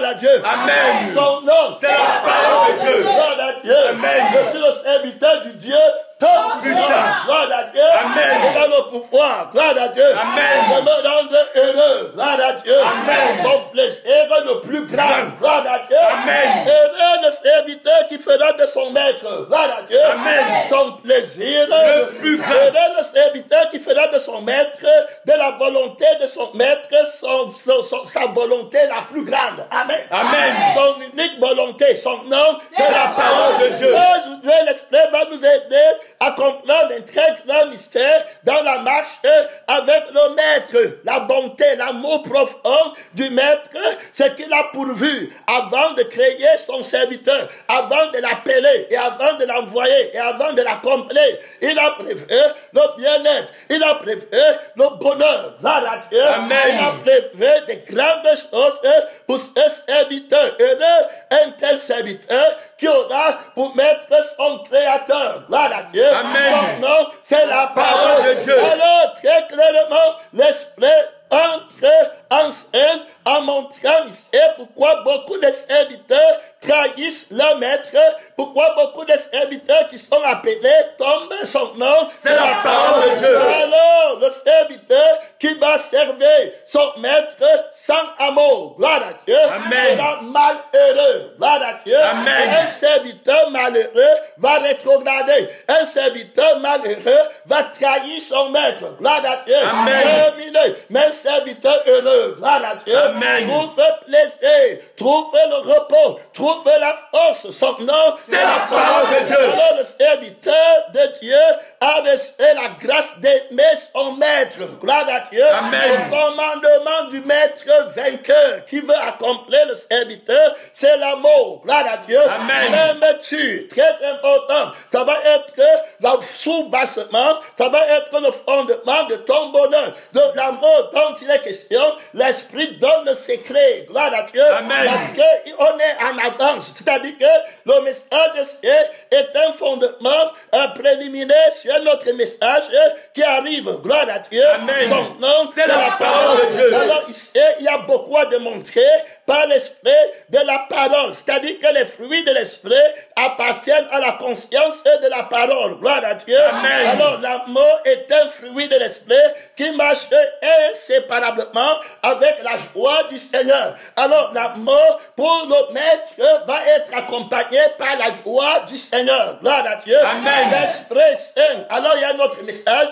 à Dieu. Amen. Son nom, C'est la parole de Dieu. Gloire à Dieu. Amen. Je suis le serviteur du Dieu Tout-Puissant. Gloire à Dieu. Amen. Il a le pouvoir. Gloire à Dieu. Amen. Je me rends heureux. Gloire à Dieu. Amen. Mon plaisir le plus grand. Gloire à Dieu. Amen. Heureux le serviteur qui fera de son maître. Gloire à Dieu. Amen. Son plaisir le plus grand. Heureux le serviteur qui fera de son maître, de la volonté de son maître, sa volonté la plus grande. Amen. Amen. Son unique volonté, son nom, c'est la parole de Dieu. Aujourd'hui, l'Esprit va nous aider à comprendre un très grand mystère dans la marche avec le maître. La bonté, l'amour profond du maître, ce qu'il a pourvu avant de créer son serviteur, avant de l'appeler et avant de l'envoyer et avant de l'accomplir. Il a prévu le bien-être, il a prévu le bonheur. Amen. Il a prévu des grandes choses pour ce serviteur. Heureux un tel serviteur qui aura pour maître son créateur. Amen. Son nom, c'est la parole de Dieu. Alors, très clairement, l'Esprit entre en scène en montrant ici pourquoi beaucoup de serviteurs trahissent leur maître, pourquoi beaucoup de serviteurs qui sont appelés tombent son nom. C'est la parole de Dieu. Alors, le serviteur qui va servir son maître sans amour, gloire à Dieu, sera malheureux, gloire à Dieu. Amen. Un serviteur malheureux va rétrograder. Un serviteur malheureux va trahir son maître, gloire à Dieu. Amen. Mais un serviteur heureux, gloire à Dieu, Amen. trouve plaisir, trouve le repos, trouve la force. Son nom, c'est la parole de Dieu. Alors le serviteur de Dieu a reçu la grâce d'aimer son maître, gloire à Dieu. Amen. Le commandement du maître vainqueur qui veut accomplir le serviteur, c'est l'amour, gloire à Dieu. Amen. M'aimes-tu? Très important. Ça va être le sous-bassement, ça va être le fondement de ton bonheur, de l'amour dont il est question. L'Esprit donne le secret, gloire à Dieu. Amen. Parce qu'on est en avance, c'est-à-dire que le message est un fondement préliminaire sur notre message qui arrive, gloire à Dieu. Amen. Son nom, c'est la parole de Dieu. Alors ici, il y a beaucoup à démontrer par l'esprit de la parole, c'est-à-dire que les fruits de l'esprit appartiennent à la conscience de la parole, gloire à Dieu. Amen. Alors l'amour est un fruit de l'esprit qui marche inséparablement avec la joie du Seigneur. Alors l'amour pour le maître va être accompagné par la joie du Seigneur, gloire à Dieu. Amen. L'Esprit Saint. Alors il y a notre message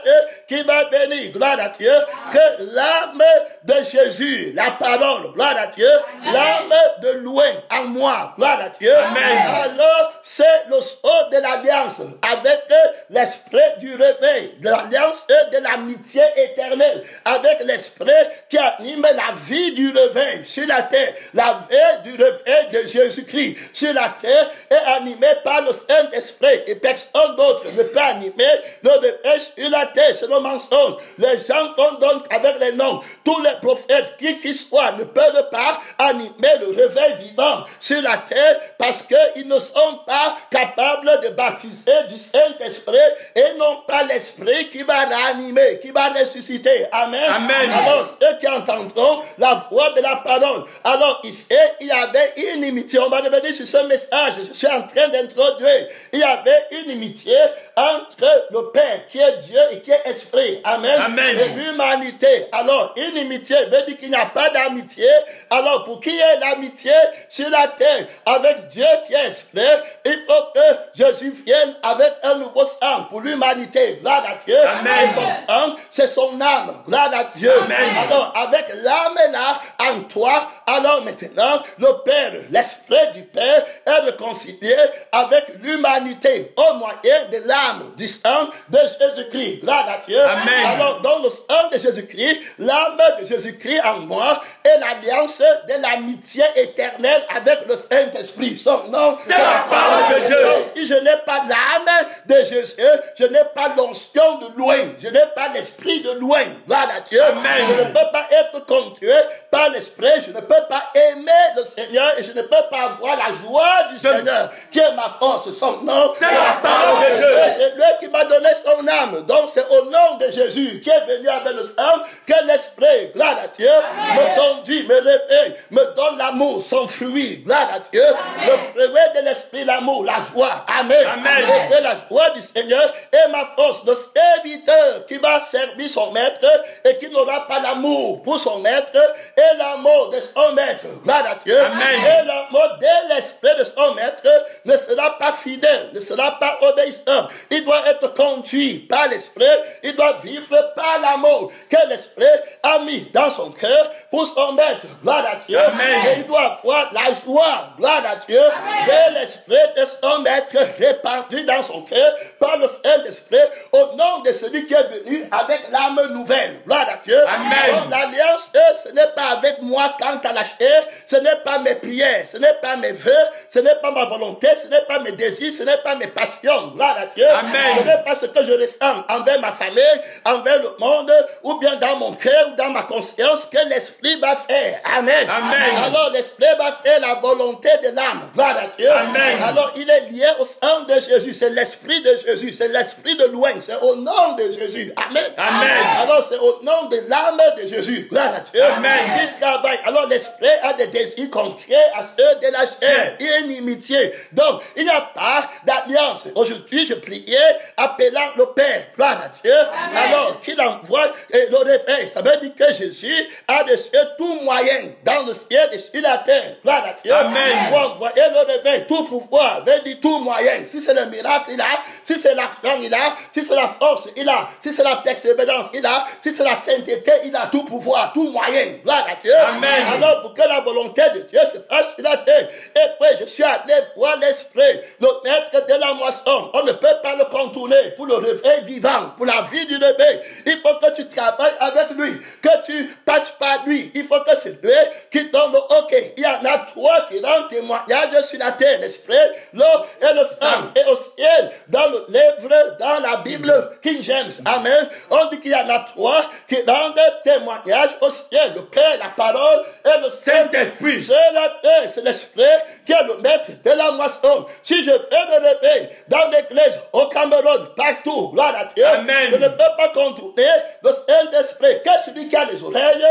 qui va bénir, gloire à Dieu, que l'âme de Jésus, la parole, gloire à Dieu, l'âme de loin en moi, gloire à Dieu. Amen. Alors c'est le sceau de l'alliance avec l'esprit du réveil, de l'alliance de l'amitié éternelle, avec l'esprit qui anime la vie du réveil sur la terre. La vie du réveil de Jésus-Christ sur la terre est animée par le Saint-Esprit et personne d'autre ne peut animer le réveil sur la terre. C'est le mensonge. Les gens qu'on donne avec les noms, tous les prophètes, qui qu'ils soient, ne peuvent pas animer le réveil vivant sur la terre parce qu'ils ne sont pas capables de baptiser du Saint-Esprit et non pas l'Esprit qui va réanimer, qui va ressusciter. Amen. Amen. Alors ceux qui entendront la voix de la parole. Alors ici, il y avait une inimitié. On va revenir sur ce message. Je suis en train d'introduire. Il y avait une inimitié entre le Père qui est Dieu et qui est Esprit. Amen. Amen. Et l'humanité. Alors, inimitié veut dire qu'il n'y a pas d'amitié. Alors, pour qu'il y ait l'amitié sur la terre avec Dieu qui est Esprit, il faut que Jésus vienne avec un nouveau sang pour l'humanité. Gloire à Dieu. Amen. Et son sang, c'est son âme. Gloire à Dieu. Amen. Alors, avec l'âme là en toi, alors maintenant, le Père, l'Esprit du Père est réconcilié avec l'humanité au moyen de l'âme, du sang de Jésus-Christ. Gloire à Dieu. Amen. Alors, dans le sang de Jésus-Christ, l'âme de Jésus-Christ en moi est l'alliance de l'amitié éternelle avec le Saint-Esprit. Son nom, c'est la parole de Dieu. Si je n'ai pas l'âme de Jésus, je n'ai pas l'onction de loin, je n'ai pas l'esprit de loin. Gloire à Dieu. Amen. Je ne peux pas être conduit par l'esprit, je ne peux pas aimer le Seigneur et je ne peux pas avoir la joie du Seigneur qui est ma force. Son nom, c'est la parole de Dieu. C'est lui qui m'a donné son âme. Donc c'est au nom de Jésus qui est venu avec le sang que l'esprit, gloire à Dieu, me conduit, me réveille, me donne l'amour, son fruit. Gloire à Dieu. Le fruit de l'esprit, l'amour, la joie. Amen. Amen. Et que la joie du Seigneur est ma force. Le serviteur qui va servir son maître et qui n'aura pas l'amour pour son maître et l'amour de son maître. Gloire à Dieu. Amen. Et l'amour de l'esprit de son maître ne sera pas fidèle, ne sera pas obéissant. Il doit être conduit par l'esprit, il doit vivre par l'amour que l'esprit a mis dans son cœur pour son maître. Gloire à Dieu. Amen. Et il doit avoir la joie, gloire à Dieu, de l'esprit de son maître répandu dans son cœur par le Saint-Esprit au nom de celui qui est venu avec l'âme nouvelle. Gloire à Dieu. Amen. Donc, l'alliance, ce n'est pas avec moi quant à la chair, ce n'est pas mes prières, ce n'est pas mes vœux, ce n'est pas ma volonté, ce n'est pas mes désirs, ce n'est pas mes passions. Gloire à Dieu. Amen. Ce n'est pas ce que je ressens envers ma famille, envers le monde, ou bien dans mon cœur, ou dans ma conscience, que l'esprit va faire. Amen. Amen. Alors l'esprit va faire la volonté de l'âme. Gloire à Dieu. Amen. Alors il est lié au sang de Jésus. C'est l'esprit de Jésus. C'est l'esprit de loin. C'est au nom de Jésus. Amen. Amen. Alors c'est au nom de l'âme de Jésus. Gloire à Dieu. Amen. Il travaille. Alors l'esprit a des désirs contraires à ceux de la chair. Il y a une inimitié. Donc il n'y a pas d'alliance. Aujourd'hui je priais appelant le Père. Gloire à Dieu. Amen. Alors qu'il envoie le réveil. Ça veut dire que Jésus a dessus tout moyen dans le ciel et sur la terre. Gloire à Dieu. Amen. Pour envoyer le réveil, tout pouvoir, veut dire tout moyen. Si c'est le miracle, il a. Si c'est l'argent, il a. Si c'est la force, il a. Si c'est la persévérance, il a. Si c'est la sainteté, il a tout pouvoir, tout moyen. Gloire à Dieu. Amen. Alors pour que la volonté de Dieu se fasse sur la terre. Et puis je suis allé voir l'esprit, le maître de la moisson. On ne peut pas le contourner pour le réveil vivant, pour la vie du réveil. Il faut que tu travailles avec lui, que tu passes par lui. Il faut que c'est lui qui donne le OK. Il y en a trois qui rendent témoignage sur la terre, l'esprit, l'eau et le sang. Et au ciel, dans le livre, dans la Bible, King James. Amen. On dit qu'il y en a trois qui rendent témoignage au ciel. Le Père, la parole et le Saint-Esprit. C'est la terre, c'est l'esprit qui est le maître de la moisson. Si je fais le réveil dans l'église, au Cameroun, partout, gloire à Dieu, Amen. je ne peux pas contourner le Saint-Esprit. Que celui qui a les oreilles,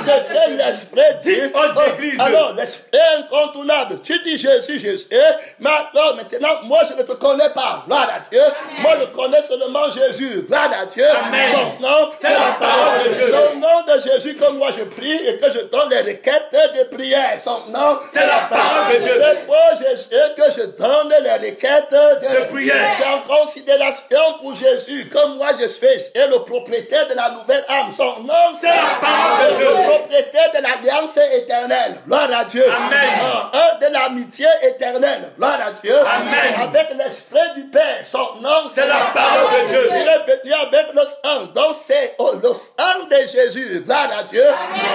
je fais l'esprit dit aux églises. Alors, l'esprit incontournable. Tu dis Jésus, Jésus. Mais alors, maintenant, moi, je ne te connais pas. Gloire à Dieu. Amen. Moi, je connais seulement Jésus. Gloire à Dieu. Amen. Son nom, c'est la parole de Dieu. Son nom de Jésus, que moi, je prie et que je donne les requêtes de prière. Son nom, c'est la parole de Dieu. C'est pour Jésus que je donne les requêtes de prière. C'est en considération pour Jésus que moi, je suis le propriétaire de la nouvelle âme. Son nom, c'est la parole de Dieu. Le propriétaire de l'alliance éternelle. Gloire à Dieu. Amen. De l'amitié éternelle. Gloire à Dieu. Amen. Avec l'esprit du Père. Son nom, c'est la parole de Dieu. Il est venu avec le sang. Donc c'est le sang de Jésus. Gloire à Dieu.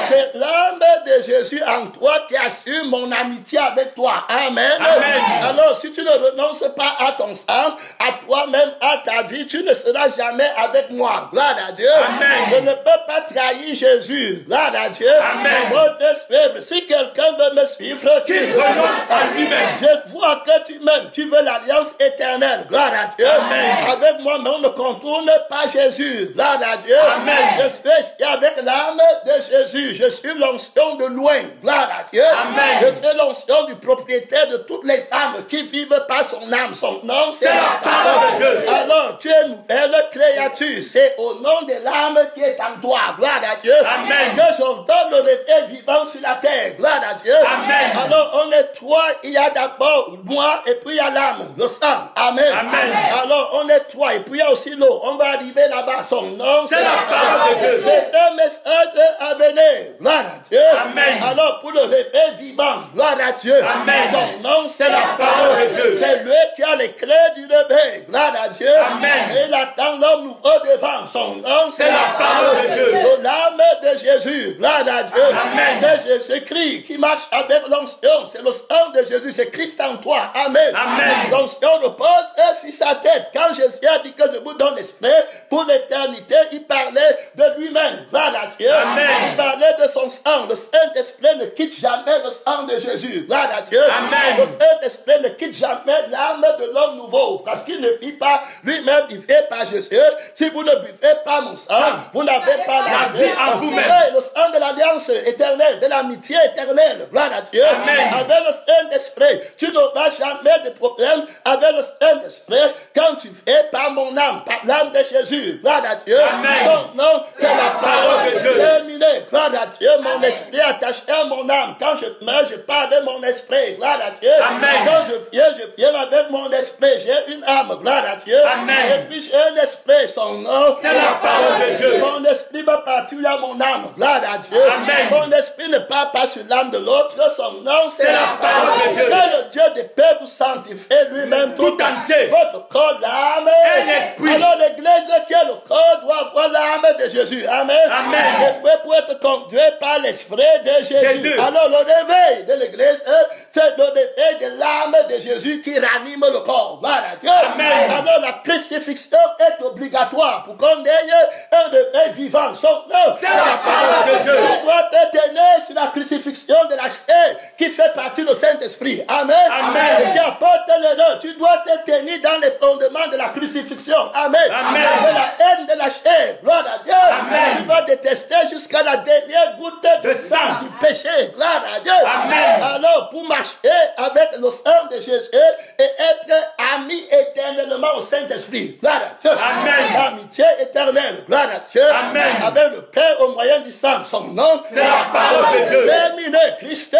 C'est l'âme de Jésus en toi qui assure mon amitié avec toi. Amen. Amen. Alors si tu ne renonces pas à ton sang, à toi-même, à ta vie, tu ne seras jamais avec moi. Gloire à Dieu. Amen. Je ne peux pas trahir Jésus. Gloire à Dieu. Amen. Pour te suivre. Si quelqu'un veut me suivre, qu'il renonce à lui-même. Je vois que tu m'aimes. Tu veux l'alliance éternelle. Gloire à Dieu. Amen. Avec moi, mais on ne contourne pas Jésus. Gloire à Dieu. Amen. Je suis ici avec l'âme de Jésus. Je suis l'onction de loin. Gloire à Dieu. Amen. Je suis l'onction du propriétaire de toutes les âmes qui vivent par son âme. Son nom, c'est la parole de Dieu. Alors, tu es une nouvelle créature. C'est au nom de l'âme qui est en toi. Gloire à Dieu. Amen. Que je donne le réveil vivant sur la terre. Gloire à Dieu. Amen. Alors, on est trois. Il y a d'abord moi et puis il y a l'âme, le sang. Amen. Amen. Alors, on est trois et puis il y a aussi l'eau. On va arriver là-bas. Son nom, c'est la parole de Dieu. C'est un message à venir. Gloire à Dieu. Amen. Alors, pour le réveil vivant, gloire à Dieu. Amen. Son nom, c'est la parole de Dieu. C'est lui qui a les clés du réveil. gloire à Dieu. Amen. Et il attend l'homme nouveau devant son nom. C'est la parole de Dieu. L'âme de Jésus, gloire à Dieu. Amen. C'est Jésus-Christ qui marche avec l'onction. C'est le sang de Jésus, c'est Christ en toi. Amen. Amen. L'onction repose sur sa tête. Quand Jésus a dit que je vous donne l'esprit pour l'éternité, il parlait de lui-même. Gloire à Dieu. Amen. Il parlait de son sang. Le Saint-Esprit ne quitte jamais le sang de Jésus. Gloire à Dieu. Amen. Le Saint-Esprit ne quitte jamais l'âme de l'homme nouveau. Parce qu'il ne vit pas lui-même, il vit par Jésus. Si vous ne buvez pas mon sang, vous n'avez pas la vie en vous-même. Le sang de l'alliance éternelle, de l'amitié éternelle. Gloire à Dieu. Amen. Avec le Saint-Esprit, tu n'auras jamais de problème avec le Saint-Esprit quand tu fais par mon âme, par l'âme de Jésus. Gloire à Dieu. Amen. Son nom, c'est la parole de Dieu. Terminé. Gloire à Dieu. Mon esprit attaché à mon âme. Quand je meurs, je pars avec mon esprit. Gloire à Dieu. Amen. Quand je viens avec mon esprit. J'ai une âme. Gloire à Dieu. Amen. Et puis j'ai un esprit. Son nom, c'est la parole de Dieu. Mon esprit va partir à mon âme. Gloire à Dieu. Amen. Mon esprit ne part pas sur l'âme de l'autre. Son nom, c'est la parole de Dieu. Que le Dieu de paix vous sanctifie lui-même tout entier. Votre corps, l'âme et l'esprit. Alors l'église qui est le corps doit avoir l'âme de Jésus. Amen. Amen. Et puis pour être conduit par l'esprit de Jésus. Alors le réveil de l'église, c'est le réveil de l'âme de Jésus qui ranime le corps. Gloire à Dieu. Amen. Alors la crucifixion est obligatoire pour qu'on ait un réveil vivant. Son nom, c'est la parole de Dieu. Tu dois te tenir sur la crucifixion de la chair qui fait partie du Saint-Esprit. Amen. Amen. Et qui apporte l'erreur. Tu dois te tenir dans les fondements de la crucifixion. Amen. Amen. De la haine de la chair. Gloire à Dieu. Amen. Tu dois détester jusqu'à la dernière goutte de sang du péché. Gloire à Dieu. Amen. Alors, pour marcher avec le sang de Jésus et être ami éternellement au Saint-Esprit. Gloire à Dieu. Amen. L'amitié éternelle. Gloire à Dieu. Amen. Avec le Père au moyen du sang. Son nom, c'est la parole de Dieu. Terminé. Christ.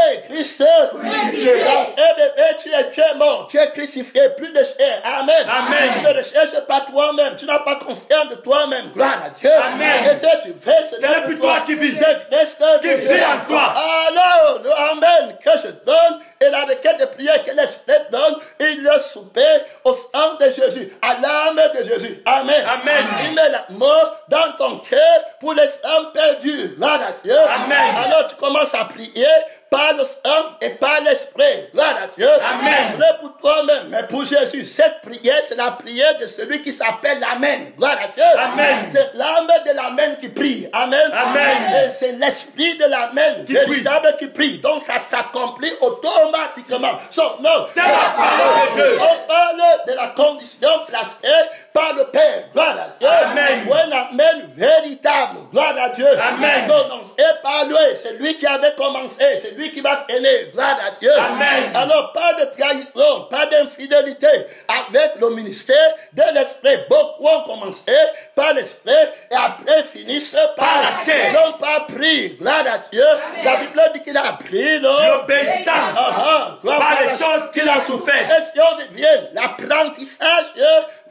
Tu es mort. Tu es crucifié. Plus de chair. Amen. Amen. Tu ne recherches pas toi-même. Tu n'as pas conscience de toi-même. Gloire à Dieu. Amen. Et ce que tu fais, ce n'est plus toi qui vis. C'est Christ qui vit en toi. Alors, le Amen que je donne et la requête de prière que l'Esprit donne, il le souper au sang de Jésus, à l'âme de Jésus. Amen. Amen. Il met la mort dans ton cœur pour les âmes perdues. Gloire à Dieu. Amen. Alors tu commences à prier par le sang et par l'esprit. Gloire à Dieu. Amen. Prie pour toi-même, mais pour Jésus. Cette prière, c'est la prière de celui qui s'appelle l'Amen. Gloire à Dieu. Amen. C'est l'âme de l'Amen qui prie. Amen. Amen. Et c'est l'esprit de l'Amen véritable qui prie. Donc ça s'accomplit automatiquement. Son nom, c'est la parole de Dieu. On parle de la condition placée par le Père. Gloire à Dieu. Amen. Pour un Amen véritable. Gloire à Dieu. Amen. Commencé par lui. C'est lui qui avait commencé. C'est lui qui va finir. Gloire à Dieu. Amen. Alors, pas de trahison, pas d'infidélité avec le ministère de l'Esprit. Beaucoup ont commencé par l'Esprit et après finissent par la chair. Ils n'ont pas pris. Gloire à Dieu. Amen. La Bible dit qu'il a appris l'obéissance par les choses qu'il a souffert. Et si on devient l'apprentissage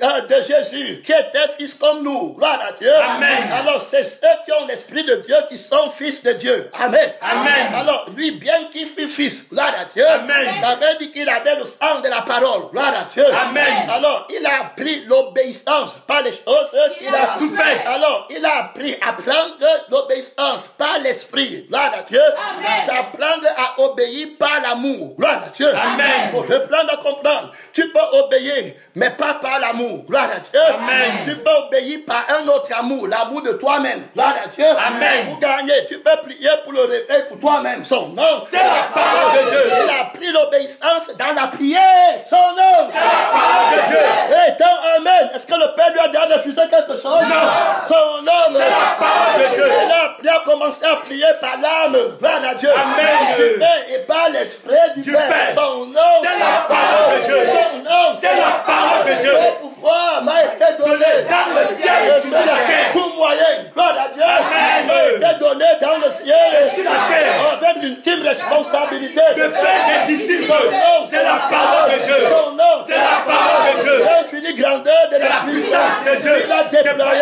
de Jésus, qui était fils comme nous. Gloire à Dieu. Amen. Alors, c'est ceux qui ont l'Esprit de Dieu qui sont fils de Dieu. Amen. Amen. Alors, lui, bien qu'il fut fils, gloire à Dieu. Amen. Il avait dit qu'il avait le sang de la parole. Gloire à Dieu. Amen. Alors, il a appris l'obéissance par les choses qu'il a souffert. Alors, il a appris à prendre l'obéissance par l'Esprit. Gloire à Dieu. Amen. C'est apprendre à obéir par l'amour. Gloire à Dieu. Amen. Il faut reprendre à comprendre. Tu peux obéir, mais pas par l'amour. Gloire à Dieu. Amen. Tu peux obéir par un autre amour, l'amour de toi-même. Gloire à Dieu. Amen. Pour gagner, tu peux prier pour le réveil pour toi-même. Son nom, c'est la parole de Dieu. Il a pris l'obéissance dans la prière. Son nom, c'est la parole de Dieu. Et dans Amen. Est-ce que le Père lui a déjà refusé quelque chose? Non. Son nom, c'est la parole de Dieu. Il a commencé à prier par l'âme. Gloire à Dieu. Amen. Du Père et par l'Esprit du Père. Son nom, c'est la parole de Dieu. Son nom, c'est la parole de Dieu. Le pouvoir m'a été donné dans le ciel et sur la terre. Tout moyen, gloire à Dieu, Amen. m'a été donné dans le ciel et sur la terre. Avec l'ultime responsabilité de faire des disciples. Son nom, c'est la parole de Dieu. Son nom, c'est la parole de Dieu. plus grandeur de la puissance de Dieu. Il a déployé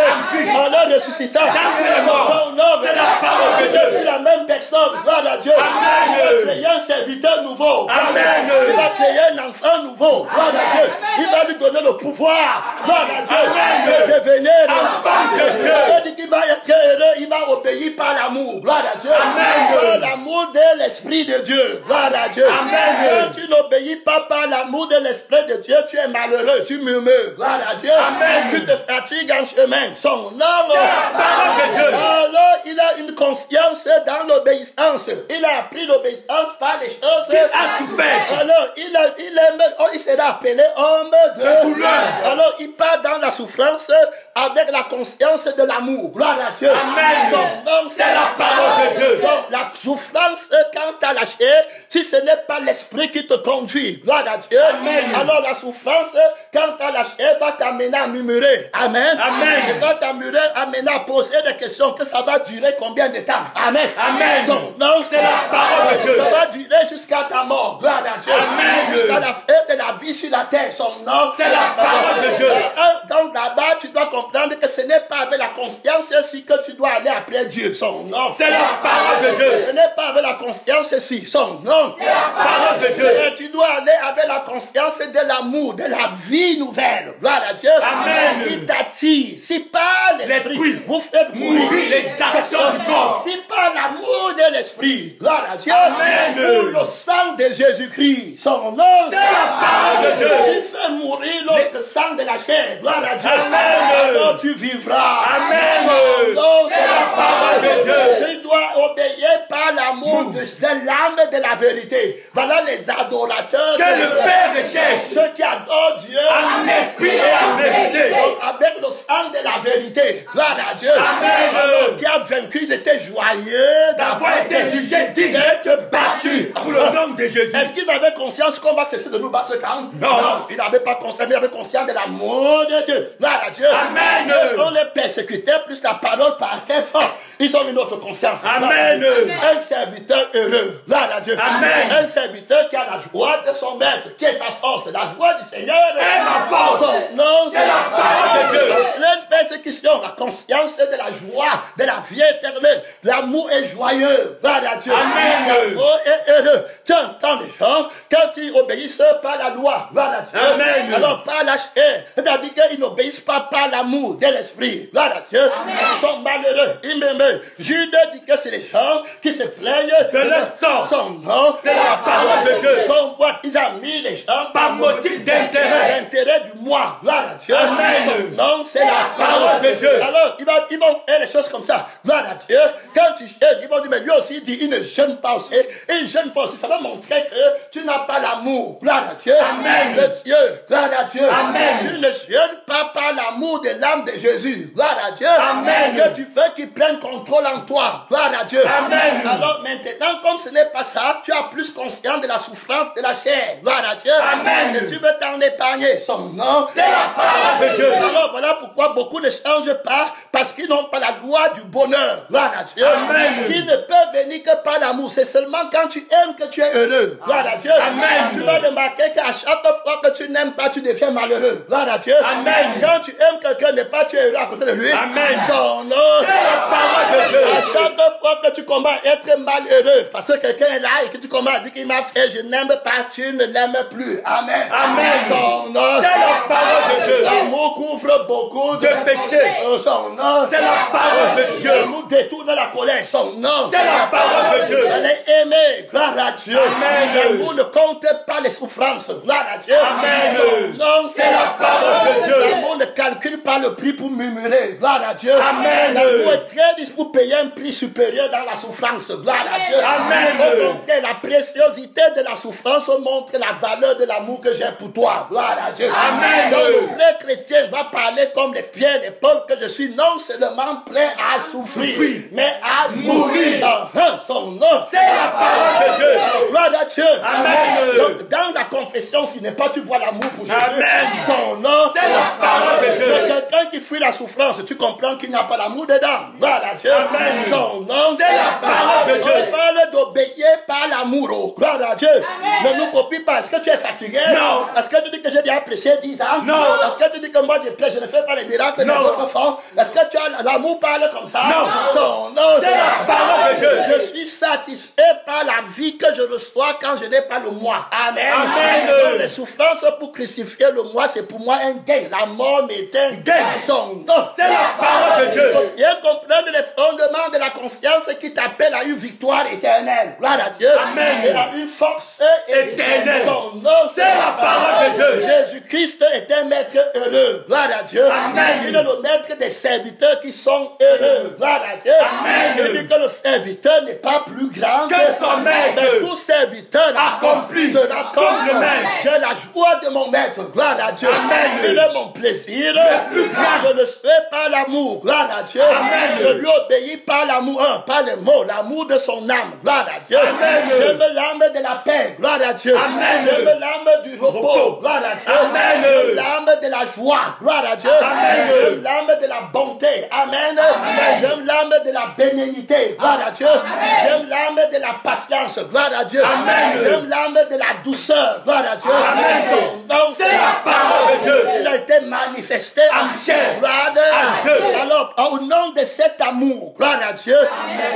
en le ressuscitant. Son nom, c'est la parole de Dieu. La même personne, gloire à Dieu. Amen. Il va créer un serviteur nouveau. Amen. Il va créer un enfant nouveau. Gloire à Dieu. Il va lui donner le pouvoir. Gloire à Dieu. Amen. De devenir enfant de Dieu. Il dit qu'il va être heureux. Il va obéir par l'amour. Gloire à Dieu. Amen. Par l'amour de l'Esprit de Dieu. Gloire à Dieu. Amen. Quand tu n'obéis pas par l'amour de l'Esprit de Dieu, tu es malheureux. Tu murmures. Gloire à Dieu. Amen. Tu te fatigues en chemin. Son nom. La parole de Dieu. Alors, il a une conscience dans l'obéissance. Il a appris l'obéissance par les choses qu'il a souffert. Alors, il sera appelé homme de douleur. Alors, il part dans la souffrance avec la conscience de l'amour. Gloire à Dieu. Amen. C'est la parole de Dieu. Donc, la souffrance, quand tu as la chair, si ce n'est pas l'esprit qui te conduit, gloire à Dieu. Amen. Alors, la souffrance, quand tu as la chair, va t'amener à murmurer. Amen. Amen. Et va t'amener à poser des questions, que ça va durer combien de temps. Amen. Amen. Donc, non, c'est la parole de Dieu. Ça va durer jusqu'à ta mort. Gloire à Dieu. Amen. Jusqu'à la fin de la vie sur la terre. Son nom, c'est la parole de Dieu. Donc là-bas, tu dois comprendre que ce n'est pas avec la conscience ici que tu dois aller après Dieu. Son nom. C'est la parole de Dieu. Ce n'est pas avec la conscience ici. Son nom. C'est la parole de Dieu. Et tu dois aller avec la conscience de l'amour, de la vie nouvelle. Gloire à Dieu. Amen. Qui t'attire. Si par l'esprit, vous faites mourir les actions du corps. Si par l'amour de l'esprit. Gloire à Dieu. Amen. Pour le sang de Jésus-Christ. Son nom. C'est la parole de Dieu. Tu fais mourir l'autre sang de la chair. Gloire à Dieu. Amen. Alors tu vivras. Amen. Son nom, c'est la parole de Dieu. Tu dois obéir par l'amour de l'âme de la vérité. Voilà les adorateurs. Que le Père recherche. Ceux qui adorent Dieu. En esprit et en vérité. Donc, avec le sang de la vérité. Gloire à Dieu. Amen. Alors, qui a vaincu, ils étaient joyeux d'avoir été jugés dignes d'être battus. Pour le nom de Jésus. Est-ce qu'ils avaient conscience qu'on va cesser de nous battre quand? Non. Ils n'avaient pas conscience, mais ils avaient conscience de l'amour de Dieu. Gloire à Dieu. Amen. On les persécutait, plus la parole partait fort. Ils ont une autre conscience. Amen. Un serviteur heureux. Gloire à Dieu. Amen. Un serviteur qui a la joie de son maître, qui est sa force. La joie du Seigneur est ma force. Non, c'est la parole de Dieu. Les persécutions, la conscience de la joie, de la vie éternelle. L'amour est joyeux. Gloire à Dieu. Amen. L'amour est heureux. Tu entends les gens, quand ils obéissent par la loi. Gloire à Dieu. Amen. Alors, par la chair. C'est-à-dire qu'ils n'obéissent pas par l'amour de l'esprit. Gloire à Dieu. Amen. Ils sont malheureux. Ils m'aiment. Jude dit que c'est les gens qui se plaignent de leur sort. Son nom, c'est la parole de Dieu. Qu'on voit, ils ont mis les gens par motif d'intérêt. L'intérêt du moi. Gloire à Dieu. Amen. Son nom, c'est la parole de Dieu. Alors, ils vont faire les choses comme ça. Gloire à Dieu. Quand tu jeûnes, ils vont dire, mais lui aussi, il ne jeûne pas aussi. Et il jeûne pas aussi. Ça va montrer que tu n'as pas l'amour. Gloire à Dieu. Amen. De Dieu. Gloire à Dieu. Amen. Tu ne jeûnes pas par l'amour de l'âme de Jésus. Gloire à Dieu. Amen. Que tu veux qu'il prenne contrôle en toi. Gloire à Dieu. Amen. Alors maintenant, comme ce n'est pas ça, tu as plus conscience de la souffrance de la chair. Gloire à Dieu. Amen. Et tu veux t'en épargner. Son nom, c'est la parole de Dieu. Alors voilà pourquoi beaucoup ne changent pas, parce qu'ils n'ont pas la gloire du bonheur. Gloire à Dieu. Amen. Qui ne peut venir que par l'amour. C'est seulement quand tu aimes que tu es heureux. Gloire à Dieu. Amen. Tu vas remarquer qu'à chaque fois que tu n'aimes pas, tu deviens malheureux. Gloire à Dieu. Amen. Quand tu aimes quelqu'un n'est pas, tu es heureux à côté de lui. Amen. Son nom, c'est la parole de Dieu. À chaque fois que tu combats à être malheureux, parce que quelqu'un est là et que tu combats à dire qu'il m'a fait, je n'aime pas, tu ne l'aimes plus. Amen. Amen. Son nom, c'est la parole de Dieu. L'amour couvre beaucoup de péchés. Son nom, c'est la parole de Dieu. L'amour détourne la colère. Son nom, c'est la parole de Dieu. Je l'ai aimé. Gloire à Dieu. Amen. L'amour ne compte pas les souffrances. Gloire à Dieu. Amen. Son nom, c'est la parole de Dieu. L'amour ne calcule pas le prix pour murmurer. Gloire à Dieu. Amen. L'amour est très disposé pour payer un prix supérieur dans la souffrance. Gloire à Dieu. Amen. Au contraire, la préciosité de la souffrance montre la valeur de l'amour que j'ai pour toi. Gloire à Dieu. Amen. Donc le vrai chrétien va parler comme les Pierre et Paul que je suis non seulement prêt à souffrir, mais à mourir. Son nom. C'est la parole de Dieu. Gloire à Dieu. Amen. Donc dans la confession, s'il n'est pas tu vois l'amour pour Jésus. Amen. Son nom. C'est la parole de Dieu. C'est quelqu'un qui fuit la souffrance, tu comprends qu'il n'y a pas l'amour dedans. Gloire à Dieu. Amen. Son nom, C'est la parole de Dieu. On parle d'obéir par l'amour. Oh, gloire à Dieu. Ne nous copie pas. Est-ce que tu es fatigué? Non. Est-ce que tu dis que j'ai déjà prêché 10 ans? Non. Est-ce que tu dis que moi je prêche, je ne fais pas les miracles de d'autres font? Est-ce que tu as l'amour parle comme ça? Non. Son nom, C'est la parole de Dieu. Je suis satisfait par la vie que je reçois quand je n'ai pas le moi. Amen. Amen. Donc, les souffrances pour crucifier le moi, c'est pour moi un gain. La mort m'est un gain. Son nom. C'est la parole de Dieu. Il faut bien comprendre les fondements de la conscience qui t'appelle à une victoire éternelle. Gloire à Dieu. Amen. Et à une force Éternelle. Son nom, C'est la parole de Dieu. Jésus-Christ est un maître heureux. Gloire à Dieu. Amen. Il est le maître des serviteurs qui sont heureux. Gloire à Dieu. Amen. Il dit que le serviteur n'est pas plus grand Que son maître. Mais tout serviteur Accompli sera comme le maître. J'ai la joie de mon maître. Gloire à Dieu. Amen. Il est mon plaisir. Le plus grand. Je le fais par l'amour. Gloire à Dieu. Amen. Je lui obéis par l'amour. Par les mots. L'amour de son âme. Gloire à Dieu. Amen. J'aime l'âme de la paix. Gloire à Dieu. Amen. J'aime l'âme du repos. Gloire à Dieu. Amen. J'aime l'âme de la joie. Gloire à Dieu. Amen. J'aime l'âme de la bonté. Amen. J'aime l'âme de la bénignité. Gloire à Dieu. J'aime l'âme de la patience. Gloire à Dieu. Amen. J'aime l'âme de la douceur. Gloire à Dieu. Amen. Son nom, C'est la parole de Dieu. Il a été manifesté En chair. Gloire À Dieu. Alors, au nom de cet amour, gloire à Dieu,